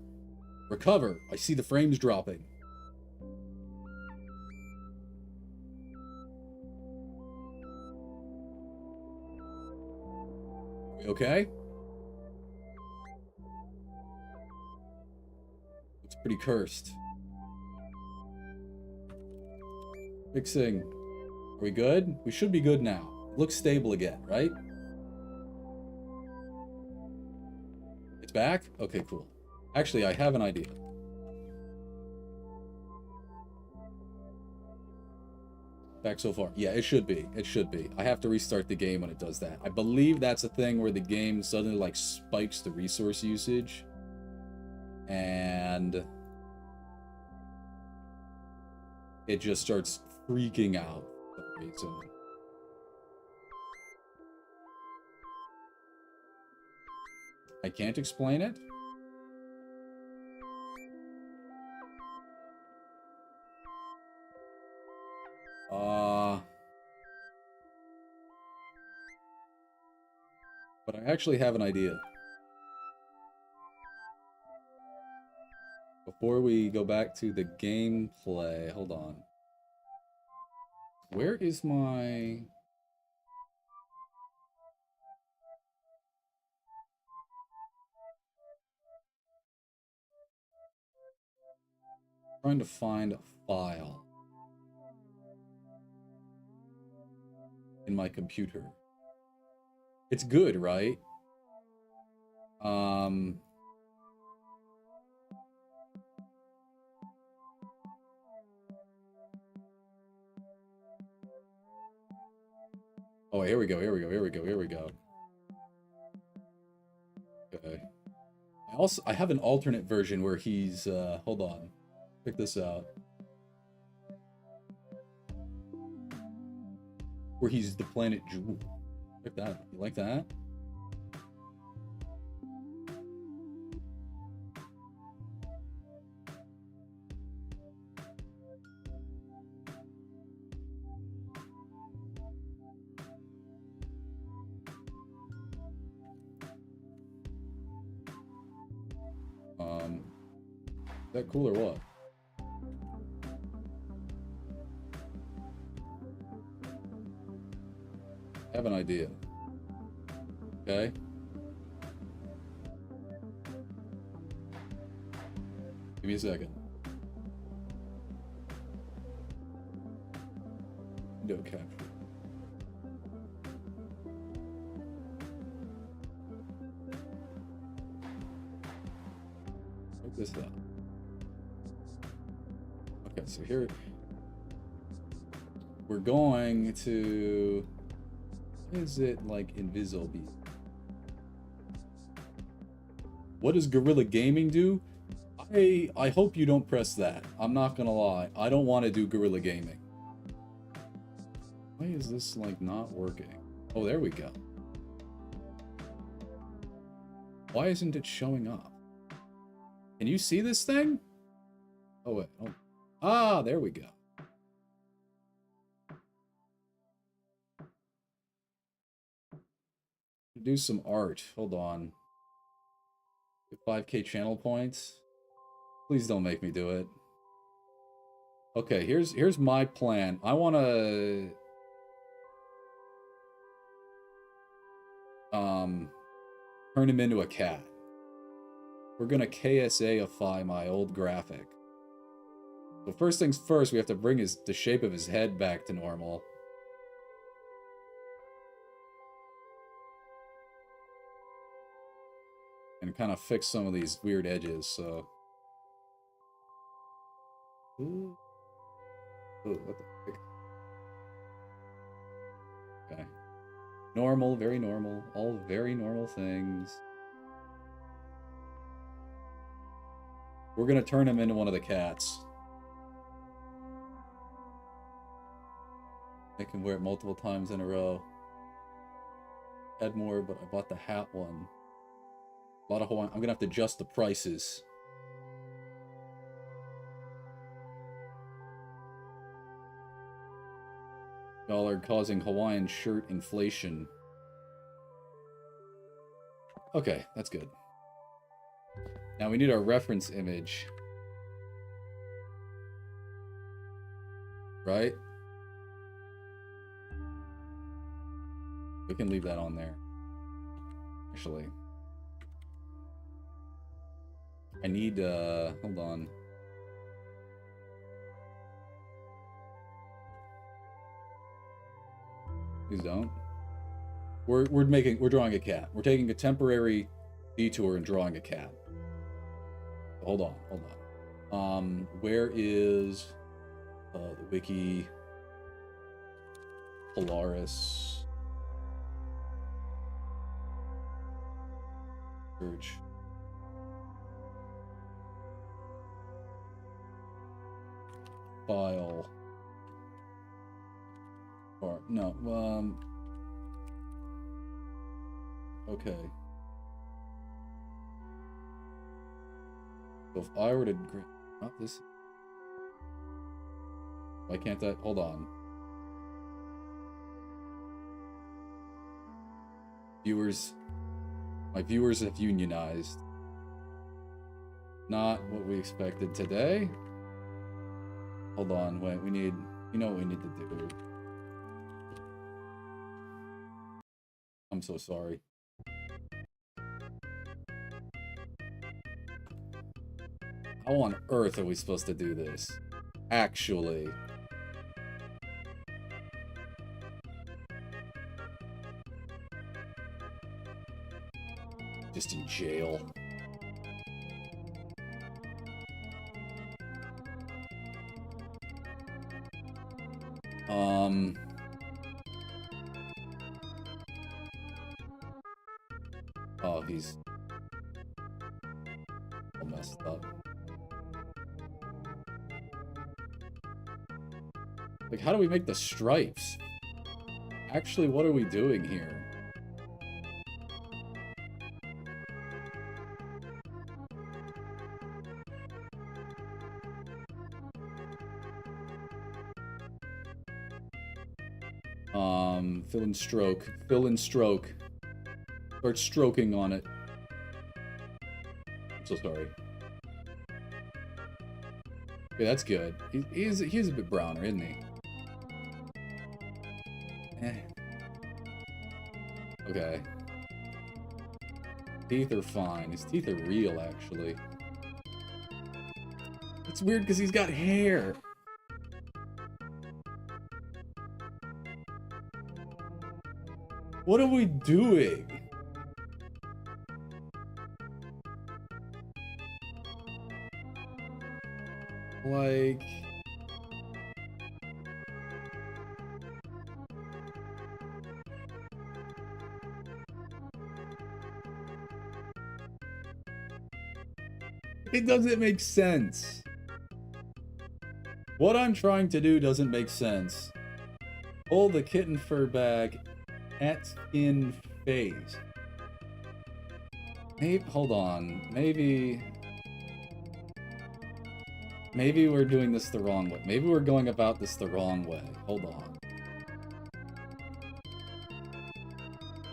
[SPEAKER 1] Recover. I see the frames dropping. Are we okay? It's pretty cursed. Fixing. Are we good? We should be good now. It looks stable again, right? It's back? Okay, cool. Actually, I have an idea. Back so far. Yeah, it should be. It should be. I have to restart the game when it does that. I believe that's a thing where the game suddenly, like, spikes the resource usage. And it just starts freaking out for some reason. I can't explain it. But I actually have an idea. Before we go back to the gameplay, hold on. Where is my... trying to find a file in my computer. It's good, right? Oh, here we go, here we go, here we go, here we go. Okay. I have an alternate version where he's, hold on. Check this out. Where he's the planet Jewel. Check that out. You like that? Is that cool or what? I have an idea. Okay. Give me a second. Window capture. Check this out. Okay, so here we're going to... is it like invisible? What does Guerrilla Gaming do? I hope you don't press that. I'm not gonna lie. I don't want to do Guerrilla Gaming. Why is this like not working? Oh, there we go. Why isn't it showing up? Can you see this thing? Oh wait. Oh. Ah, there we go. Do some art. Hold on. 5K channel points. Please don't make me do it. Okay, here's my plan. I want to turn him into a cat. We're gonna KSA-ify my old graphic. So first things first, we have to bring the shape of his head back to normal. And kind of fix some of these weird edges, so... Ooh. Ooh, what the heck? Okay. Normal, very normal. All very normal things. We're gonna turn him into one of the cats. I can wear it multiple times in a row. Had more, but I bought the hat one. A lot of Hawaiian. I'm gonna have to adjust the prices. Y'all are causing Hawaiian shirt inflation. Okay, that's good. Now we need our reference image. Right? We can leave that on there. Actually. I need, hold on. Please don't. We're drawing a cat. We're taking a temporary detour and drawing a cat. Hold on. Where is the wiki? Polaris. Search. File. Or no, okay. So if I were to not this, why can't I? Hold on. Viewers, my viewers have unionized. Not what we expected today. Hold on, wait, we need, you know what we need to do. I'm so sorry. How on earth are we supposed to do this? Actually. Just in jail. Oh, he's all messed up. Like, how do we make the stripes? Actually, what are we doing here? Fill in stroke. Fill in stroke. Start stroking on it. I'm so sorry. Okay, that's good. He's a bit browner, isn't he? Okay. Teeth are fine. His teeth are real, actually. It's weird because he's got hair. What are we doing? Like... It doesn't make sense. What I'm trying to do doesn't make sense. Pull the kitten fur bag at skin face. Maybe, hold on. Maybe we're doing this the wrong way. Maybe we're going about this the wrong way. Hold on.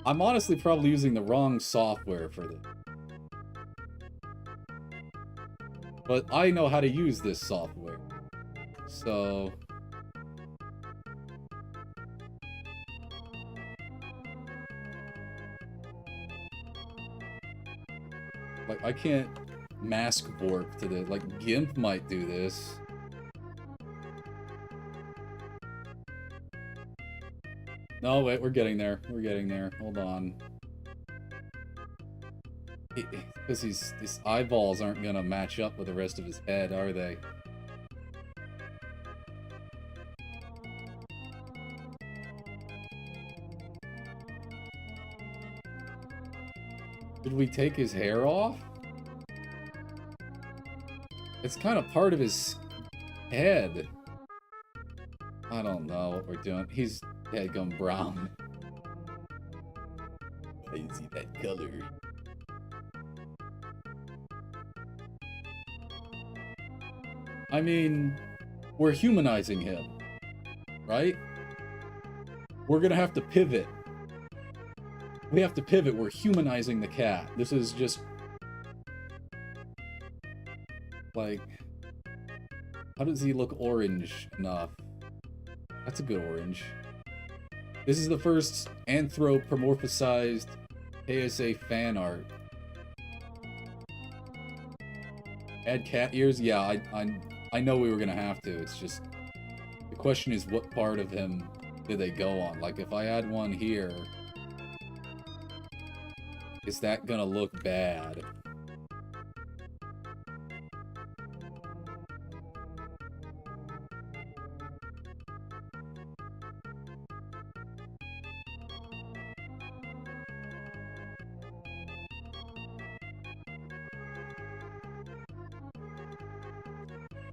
[SPEAKER 1] I'm honestly probably using the wrong software for this. But I know how to use this software. So... like, I can't mask warp to the... like, GIMP might do this. No, wait, we're getting there. We're getting there. Hold on. Because his eyeballs aren't gonna match up with the rest of his head, are they? Did we take his hair off? It's kind of part of his head. I don't know what we're doing. He's head gone brown. Why is he that color? I mean, we're humanizing him, right? We're gonna have to pivot. We have to pivot. We're humanizing the cat. This is just... like... how does he look orange enough? That's a good orange. This is the first anthropomorphized KSA fan art. Add cat ears? Yeah, I know we were gonna have to. It's just... the question is, what part of him did they go on? Like, if I add one here... is that gonna look bad?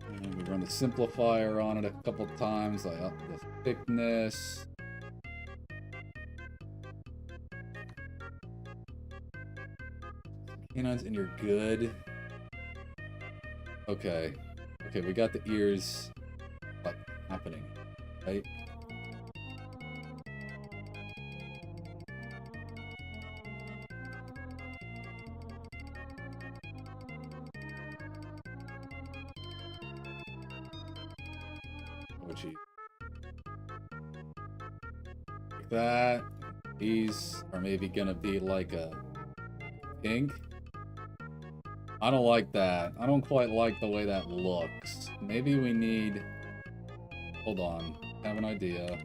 [SPEAKER 1] And we run the simplifier on it a couple times. I up the thickness. Canines and you're good. Okay. Okay, we got the ears. What's happening? Right? Oh, gee. Like that. These are maybe gonna be like a pink. I don't like that. I don't quite like the way that looks. Maybe we need... hold on. I have an idea.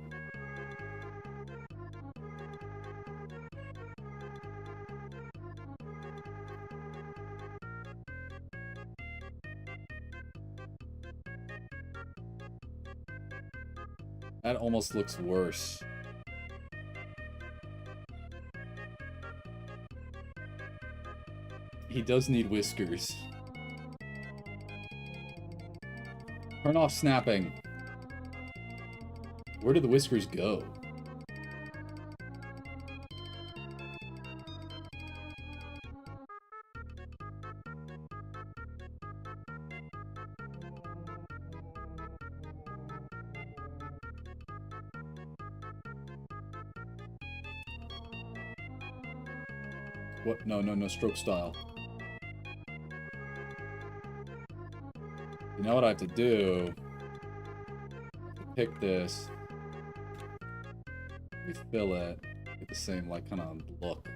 [SPEAKER 1] That almost looks worse. He does need whiskers. Turn off snapping. Where did the whiskers go? What? No, no, no, stroke style. You know what I have to do? Pick this. Refill it. Get the same, like, kind of look.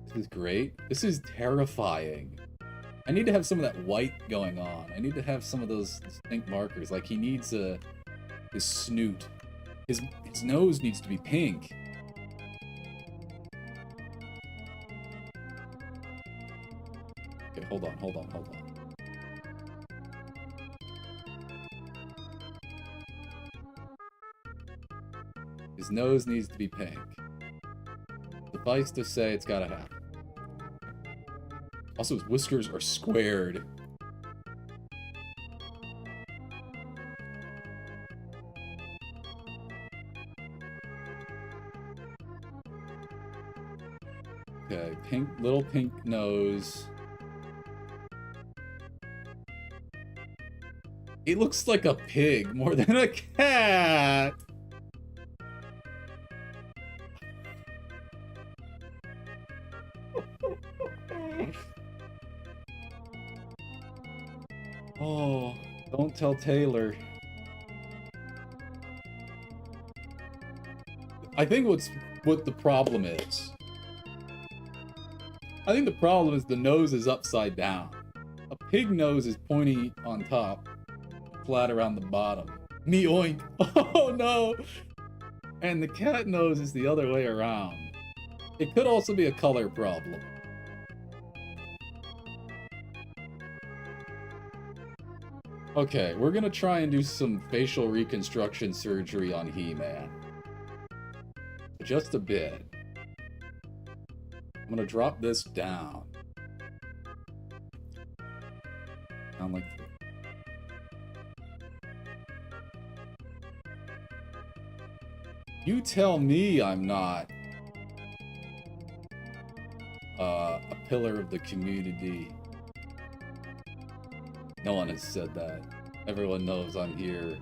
[SPEAKER 1] This is great. This is terrifying. I need to have some of that white going on. I need to have some of those distinct markers. Like, he needs his snoot. His nose needs to be pink. Okay, hold on, hold on, hold on. His nose needs to be pink. Suffice to say, it's gotta happen. Also, his whiskers are squared. Okay, pink, little pink nose. It looks like a pig more than a cat. Oh, don't tell Taylor. I think what the problem is. I think the problem is the nose is upside down. A pig nose is pointy on top, flat around the bottom. Me oink. Oh no! And the cat nose is the other way around. It could also be a color problem. Okay, we're gonna try and do some facial reconstruction surgery on He-Man. Just a bit. I'm gonna drop this down. Down like this. You tell me I'm not a pillar of the community. No one has said that. Everyone knows I'm here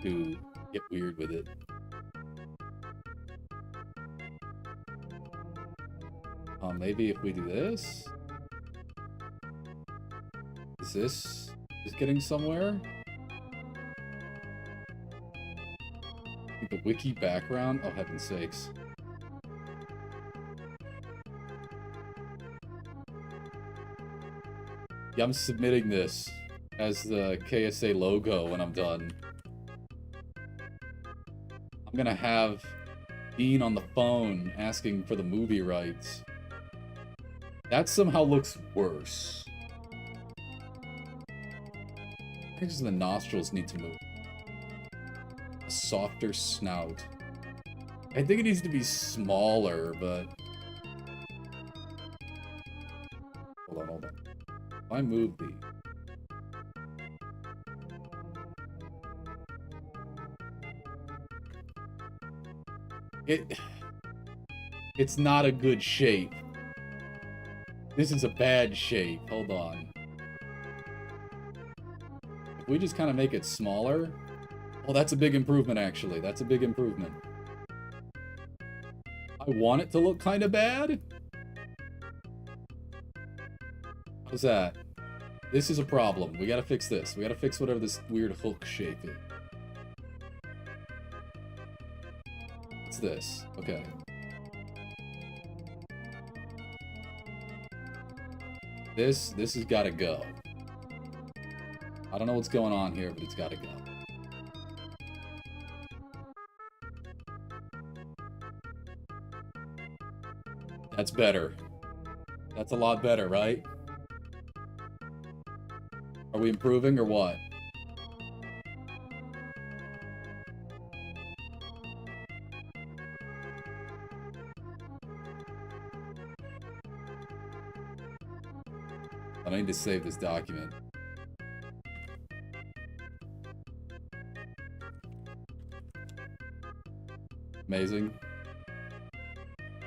[SPEAKER 1] to get weird with it. Maybe if we do this? Is this getting somewhere? The wiki background? Oh, heaven's sakes. Yeah, I'm submitting this as the KSA logo when I'm done. I'm gonna have Dean on the phone asking for the movie rights. That somehow looks worse. I think just the nostrils need to move. A softer snout. I think it needs to be smaller, but... Hold on. If I move the... It's not a good shape. This is a bad shape. Hold on. If we just kind of make it smaller... Oh, that's a big improvement, actually. That's a big improvement. I want it to look kind of bad. How's that? This is a problem. We gotta fix this. We gotta fix whatever this weird hook shape is. What's this? Okay. This has gotta go. I don't know what's going on here, but it's gotta go. That's better. That's a lot better, right? Are we improving or what? I need to save this document. Amazing.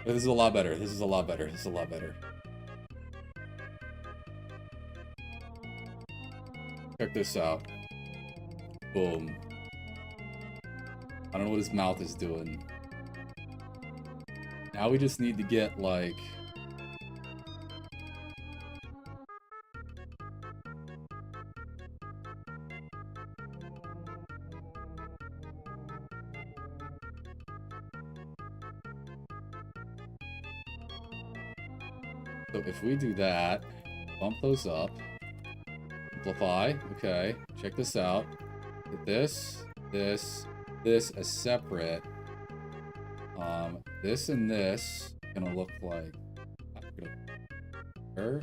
[SPEAKER 1] This is a lot better. This is a lot better. This is a lot better. Check this out. Boom. I don't know what his mouth is doing. Now we just need to get, like... So if we do that, bump those up, simplify, okay, check this out, get this as separate, this and this gonna look like, here,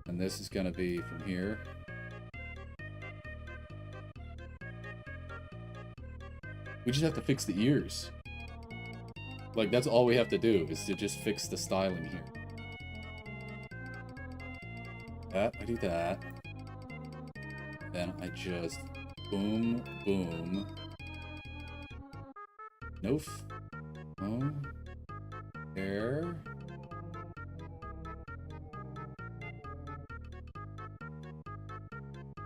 [SPEAKER 1] and this is gonna be from here. We just have to fix the ears. Like, that's all we have to do, is to just fix the styling here. I do that. Then I just boom, boom. Nope. Boom. There.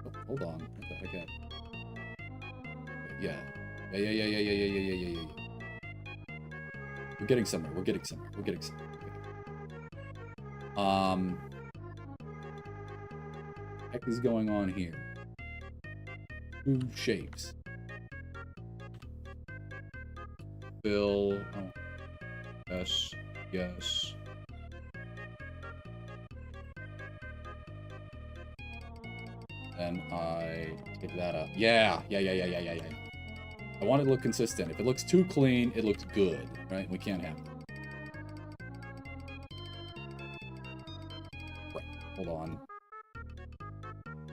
[SPEAKER 1] Oh, hold on. What the heck? Yeah. Yeah. We're getting somewhere. We're getting somewhere. We're getting somewhere. What is going on here? Two shapes. Fill. Oh. Yes. Yes. Then I take that up. Yeah. I want it to look consistent. If it looks too clean, it looks good, right? We can't have it. Right. Hold on.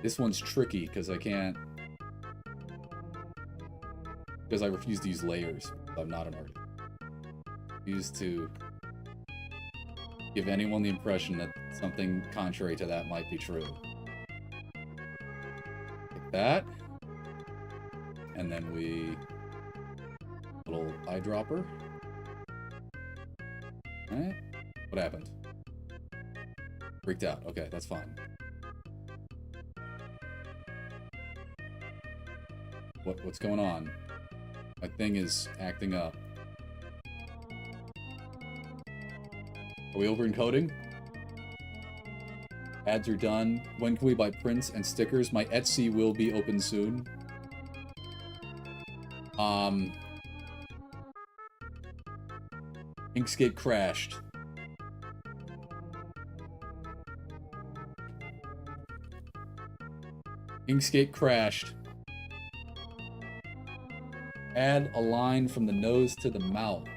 [SPEAKER 1] This one's tricky because I can't... Because I refuse to use layers. I'm not an artist. I refuse to give anyone the impression that something contrary to that might be true. Like that. And then we... little eyedropper. Alright. What happened? Freaked out. Okay, that's fine. What's going on? My thing is acting up. Are we over encoding? Ads are done. When can we buy prints and stickers? My Etsy will be open soon. Inkscape crashed. Inkscape crashed. Add a line from the nose to the mouth.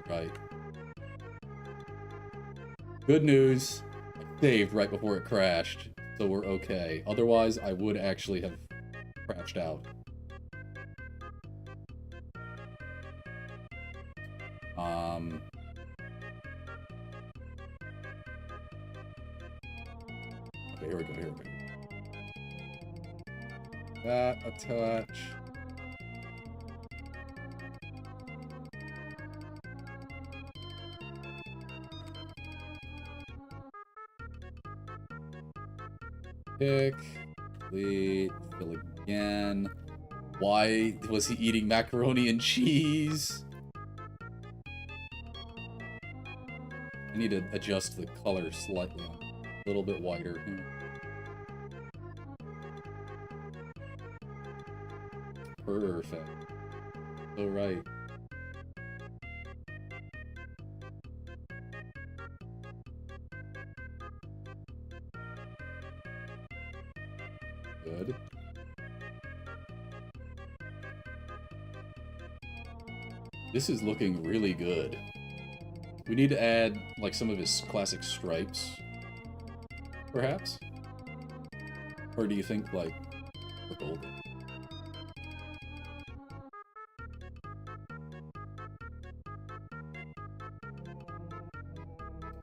[SPEAKER 1] Right. Good news. I saved right before it crashed, so we're okay. Otherwise, I would actually have crashed out. Okay, here we go, here we go. That, a touch. Pick, delete, fill again. Why was he eating macaroni and cheese? I need to adjust the color slightly. A little bit whiter. Perfect. So right. Good. This is looking really good. We need to add, like, some of his classic stripes, perhaps? Or do you think, like, we're golden?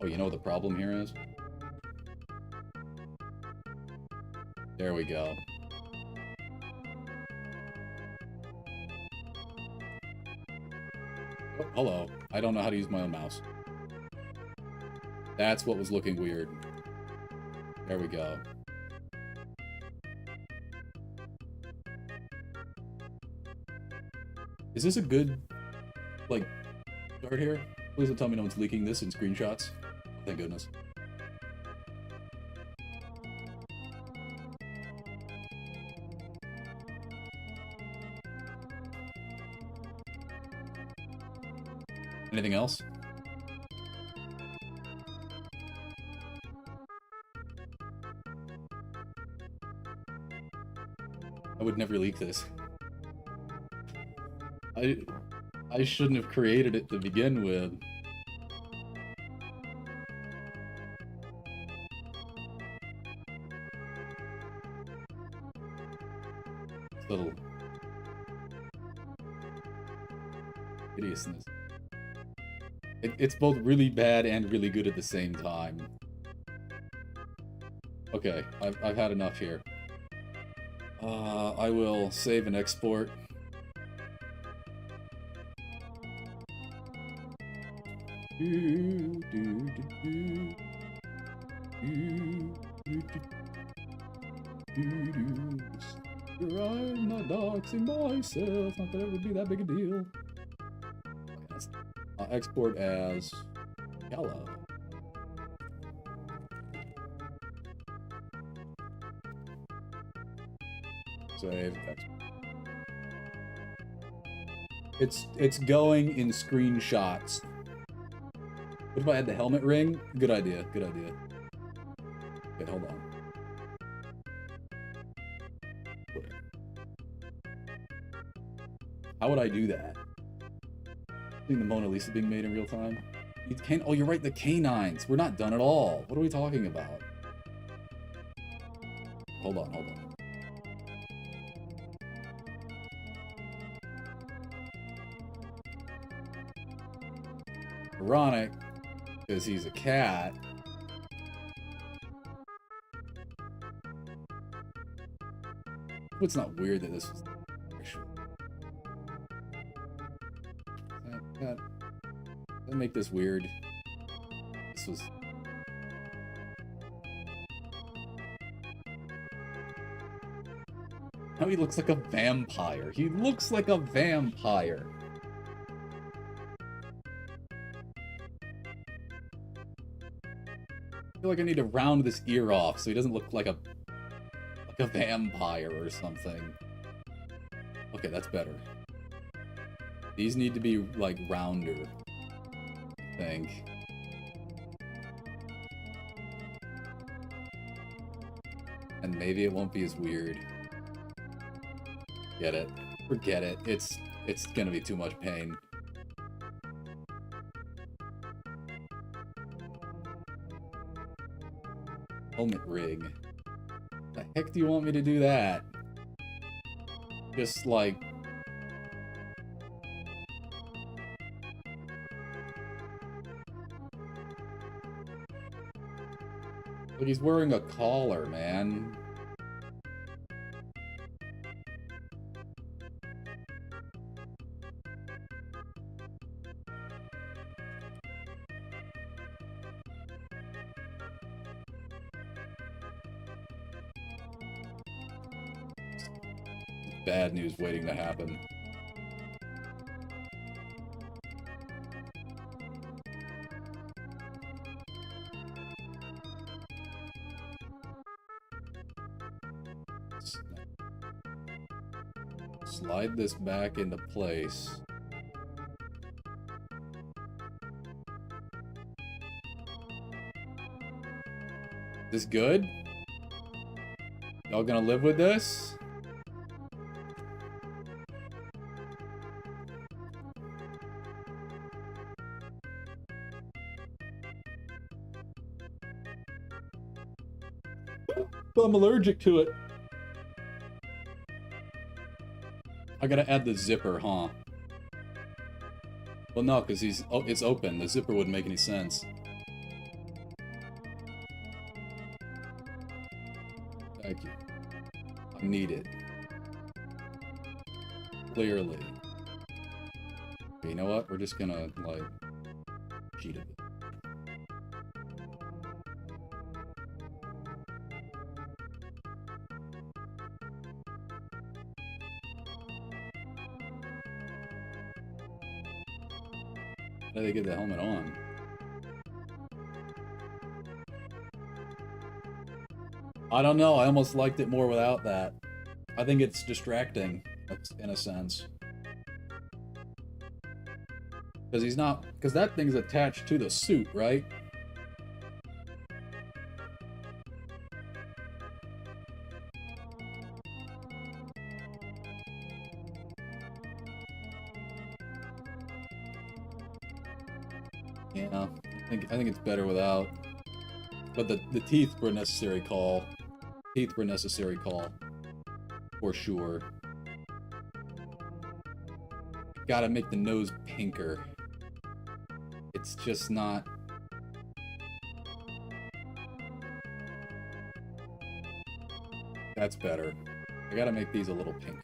[SPEAKER 1] Oh, you know what the problem here is? There we go. Oh, hello. I don't know how to use my own mouse. That's what was looking weird. There we go. Is this a good, like, start here? Please don't tell me no one's leaking this in screenshots. Thank goodness. Anything else? I would never leak this. I shouldn't have created it to begin with. Little hideousness. It's both really bad and really good at the same time. Okay, I've had enough here. I will save and export. I'm not doxing myself. Not that it would be that big a deal. I'll export as yellow. Save. It's going in screenshots. What if I had the helmet ring? Good idea. Good idea. Okay, hold on. How would I do that? Seeing the Mona Lisa being made in real time. You can't. Oh, you're right. The canines. We're not done at all. What are we talking about? Hold on. Hold on. Ironic, because he's a cat. It's not weird that this was actually... That make this weird. This was... Now he looks like a vampire. He looks like a vampire. I feel like I need to round this ear off so he doesn't look like a vampire or something. Okay, that's better. These need to be like rounder, I think. And maybe it won't be as weird. Get it. Forget it. It's gonna be too much pain. Helmet rig. The heck do you want me to do that? Just like... Like he's wearing a collar, man. Bad news waiting to happen. Slide this back into place. Is this good? Y'all gonna live with this? I'm allergic to it. I gotta add the zipper, huh? Well, no, because it's open. The zipper wouldn't make any sense. Thank you. I need it. Clearly. Okay, you know what? We're just gonna, like, cheat it. How do they get the helmet on? I don't know. I almost liked it more without that. I think it's distracting, in a sense. Because he's not... Because that thing's attached to the suit, right? Yeah, I think it's better without. But the teeth were a necessary call. Teeth were a necessary call. For sure. Gotta make the nose pinker. It's just not... That's better. I gotta make these a little pink.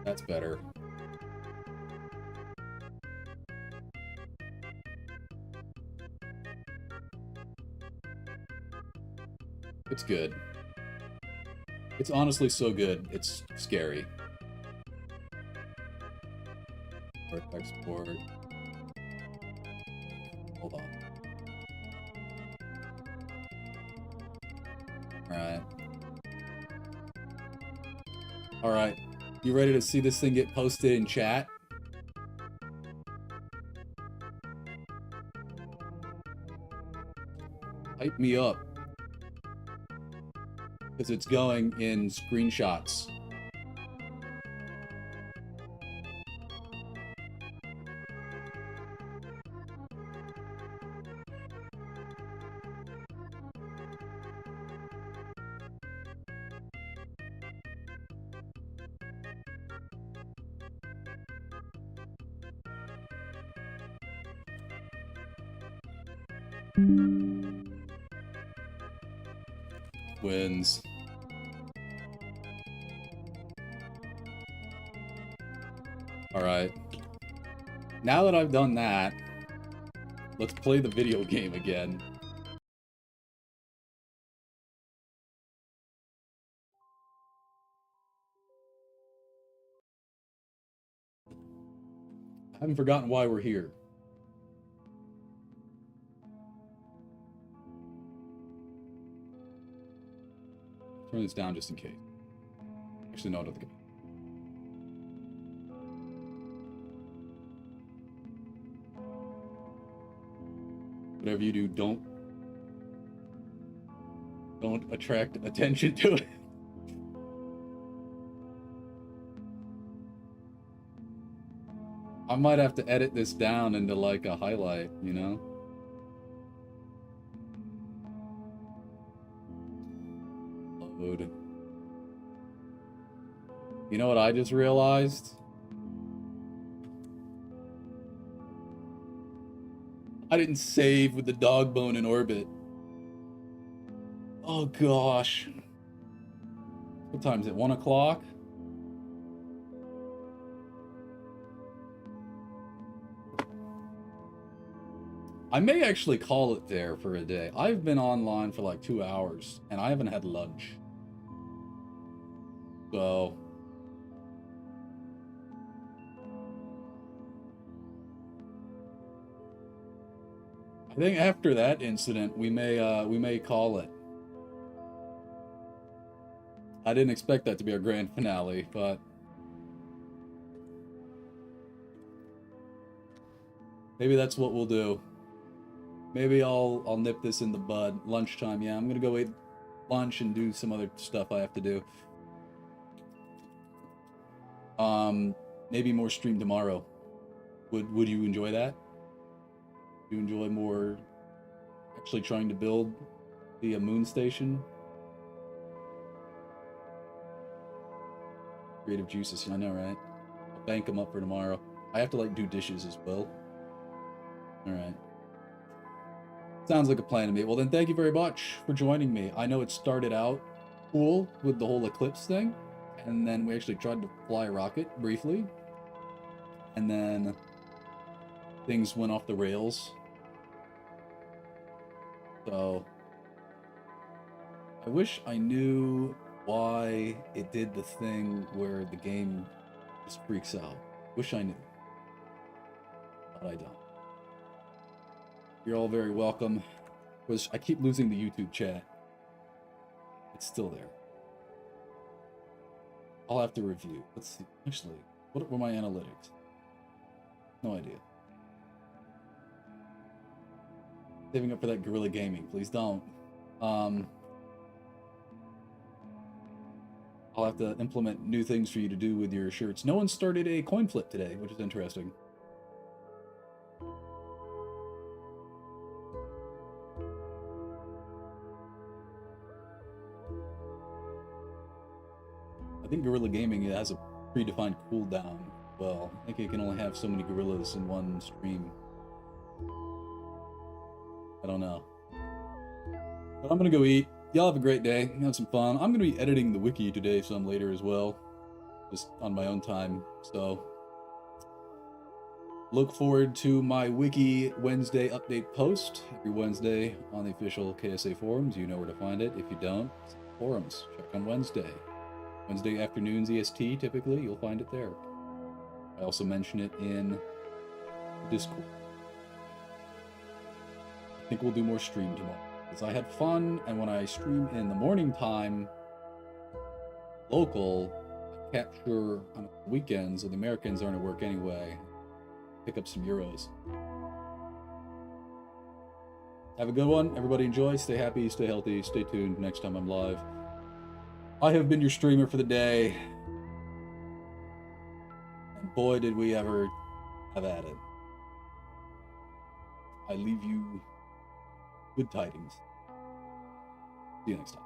[SPEAKER 1] That's better. It's good. It's honestly so good, it's scary. Export. Hold on. Alright. Alright. You ready to see this thing get posted in chat? Hype me up. Because it's going in screenshots. Wins. Alright. Now that I've done that, let's play the video game again. I haven't forgotten why we're here. Turn this down just in case. Actually, no, I don't think whatever you do, don't attract attention to it. I might have to edit this down into like a highlight, you know? Load. You know what I just realized? I didn't save with the dog bone in orbit. Oh gosh. What time is it? 1 o'clock? I may actually call it there for a day. I've been online for like 2 hours and I haven't had lunch. So I think after that incident we may call it. I didn't expect that to be our grand finale, but maybe that's what we'll do. Maybe I'll nip this in the bud. Lunchtime, yeah. I'm gonna go eat lunch and do some other stuff I have to do. Maybe more stream tomorrow. Would you enjoy that? Do you enjoy more actually trying to build the moon station? Creative juices, I know, right? I'll bank them up for tomorrow. I have to like do dishes as well. All right. Sounds like a plan to me. Well, then thank you very much for joining me. I know it started out cool with the whole eclipse thing, and then we actually tried to fly a rocket briefly, and then things went off the rails. So I wish I knew why it did the thing where the game just freaks out. Wish I knew, but I don't. You're all very welcome. I keep losing the YouTube chat. It's still there. I'll have to review. Let's see. Actually, what were my analytics? No idea. Saving up for that Guerrilla Gaming. Please don't. I'll have to implement new things for you to do with your shirts. No one started a coin flip today, which is interesting. I think Guerrilla Gaming has a predefined cooldown. Well, I think it can only have so many gorillas in one stream. I don't know. But I'm gonna go eat. Y'all have a great day. Have some fun. I'm gonna be editing the wiki today some later as well. Just on my own time. So look forward to my wiki Wednesday update post every Wednesday on the official KSA forums. You know where to find it. If you don't, forums. Check on Wednesday. Wednesday afternoons EST, typically, you'll find it there. I also mention it in Discord. I think we'll do more stream tomorrow, because I had fun, and when I stream in the morning time, local, I capture on weekends, and the Americans aren't at work anyway, pick up some euros. Have a good one. Everybody enjoy. Stay happy, stay healthy, stay tuned next time I'm live. I have been your streamer for the day. And boy, did we ever have at it. I leave you good tidings. See you next time.